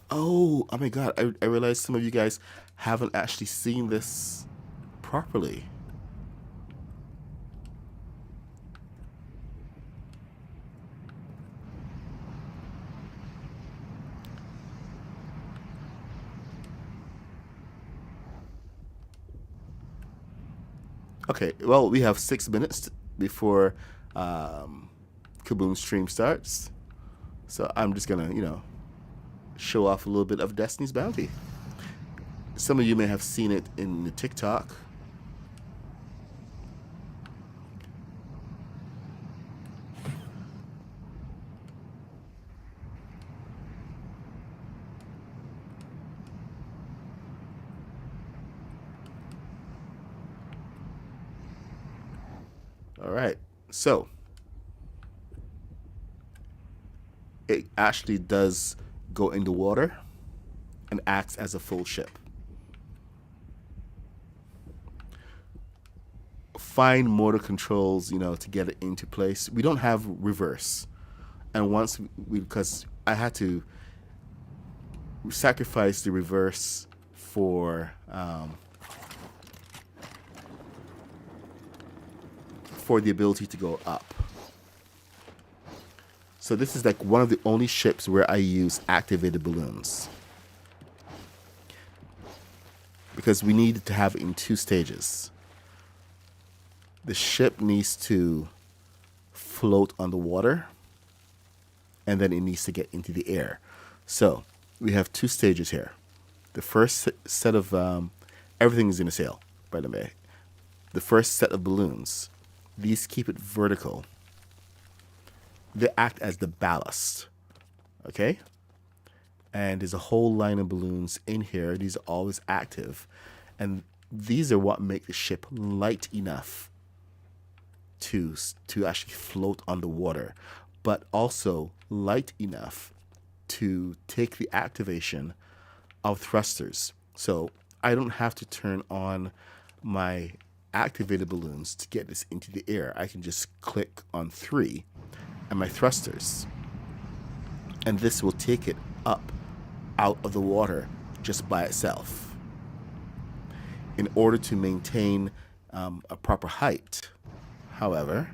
Oh my God. I realized some of you guys haven't actually seen this properly. Okay, well, we have 6 minutes before Kaboom stream starts. So I'm just going to, show off a little bit of Destiny's Bounty. Some of you may have seen it in the TikTok. All right, so it actually does go in the water and acts as a full ship. Fine motor controls, to get it into place. We don't have reverse, and once because I had to sacrifice the reverse for the ability to go up. So this is like one of the only ships where I use activated balloons, because we need to have it in 2 stages. The ship needs to float on the water, and then it needs to get into the air. So we have 2 stages here. The first set of everything is in a sail, by the way. The first set of balloons, these keep it vertical. They act as the ballast, okay? And there's a whole line of balloons in here. These are always active, and these are what make the ship light enough to actually float on the water, but also light enough to take the activation of thrusters. So I don't have to turn on my activated balloons to get this into the air. I can just click on 3 and my thrusters, and this will take it up out of the water just by itself. In order to maintain a proper height, however,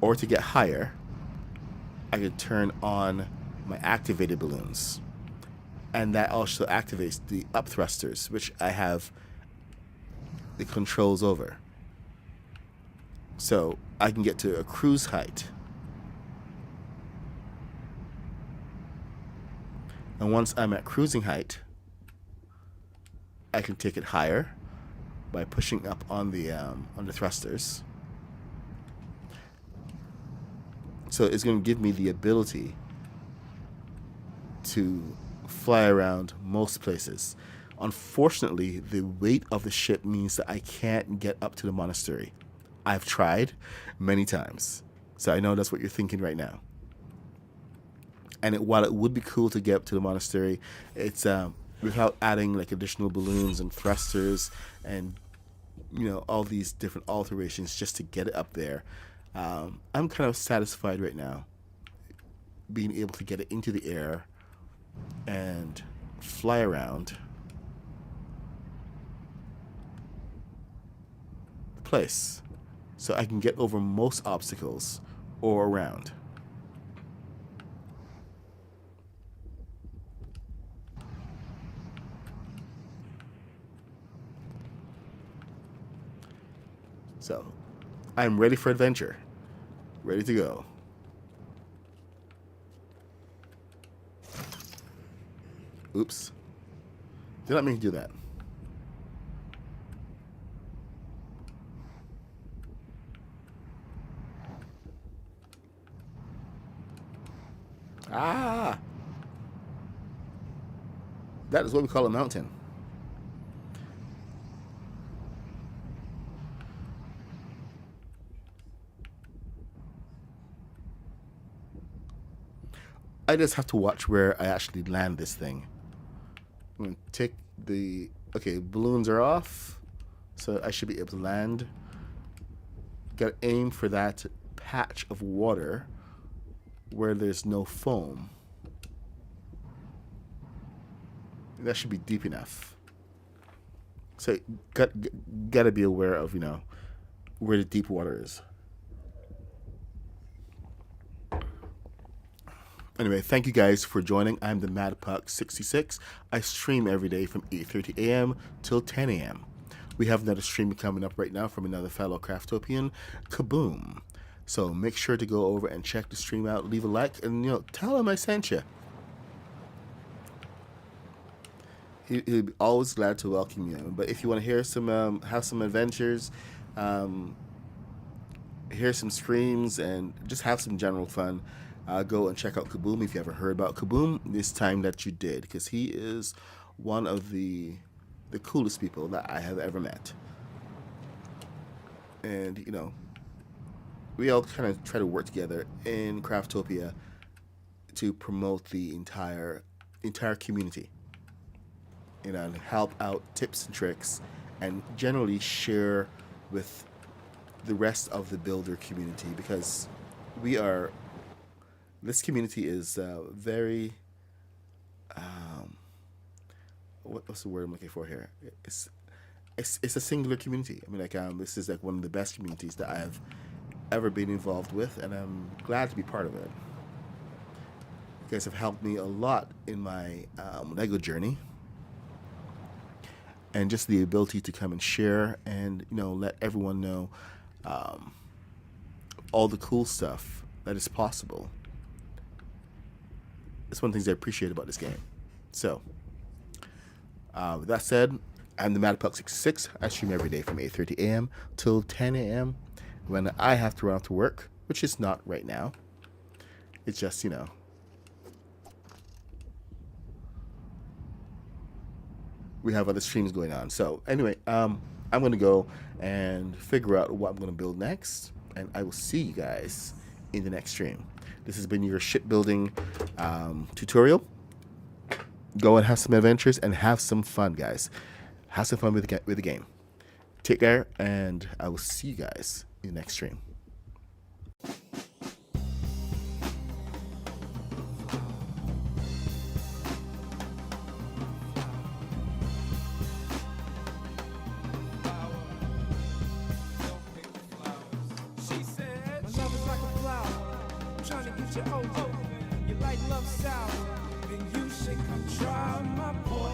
or to get higher, I can turn on my activated balloons. And that also activates the up thrusters, which I have the controls over. So I can get to a cruise height. And once I'm at cruising height, I can take it higher by pushing up on the thrusters. So it's going to give me the ability to fly around most places. Unfortunately, the weight of the ship means that I can't get up to the monastery. I've tried many times. So I know that's what you're thinking right now. And while it would be cool to get up to the monastery, it's without adding like additional balloons and thrusters and all these different alterations just to get it up there. I'm kind of satisfied right now being able to get it into the air and fly around the place so I can get over most obstacles or around. So I'm ready for adventure. Ready to go. Oops. Did not mean to do that. Ah! That is what we call a mountain. I just have to watch where I actually land this thing. I'm going to take the... Okay, balloons are off. So I should be able to land. Got to aim for that patch of water where there's no foam. That should be deep enough. So got to be aware of, where the deep water is. Anyway, thank you guys for joining. I'm the MadPuck66. I stream every day from 8:30 a.m. till 10 a.m. We have another stream coming up right now from another fellow Craftopian, Kaboom. So make sure to go over and check the stream out, leave a like, and tell him I sent you. He'll be always glad to welcome you. But if you want to hear some, have some adventures, hear some streams, and just have some general fun, go and check out Kaboom if you haven't heard about Kaboom. This time that you did, because he is one of the coolest people that I have ever met. And we all kind of try to work together in Craftopia to promote the entire community, and help out tips and tricks, and generally share with the rest of the builder community, because this community is very what's the word I'm looking for here? It's a singular community. I mean, this is like one of the best communities that I've ever been involved with, and I'm glad to be part of it. You guys have helped me a lot in my Lego journey, and just the ability to come and share and let everyone know all the cool stuff that is possible. It's one of the things I appreciate about this game. So, with that said, I'm the MadPuck66. I stream every day from 8:30 a.m. till 10 a.m. when I have to run off to work, which is not right now. It's just, we have other streams going on. So anyway, I'm going to go and figure out what I'm going to build next, and I will see you guys in the next stream. This has been your shipbuilding tutorial. Go and have some adventures and have some fun, guys. Have some fun with the game. Take care, and I will see you guys in the next stream. She said, my love is like a flower. I'm trying to get you over. You like love sour, then you should come try my boy.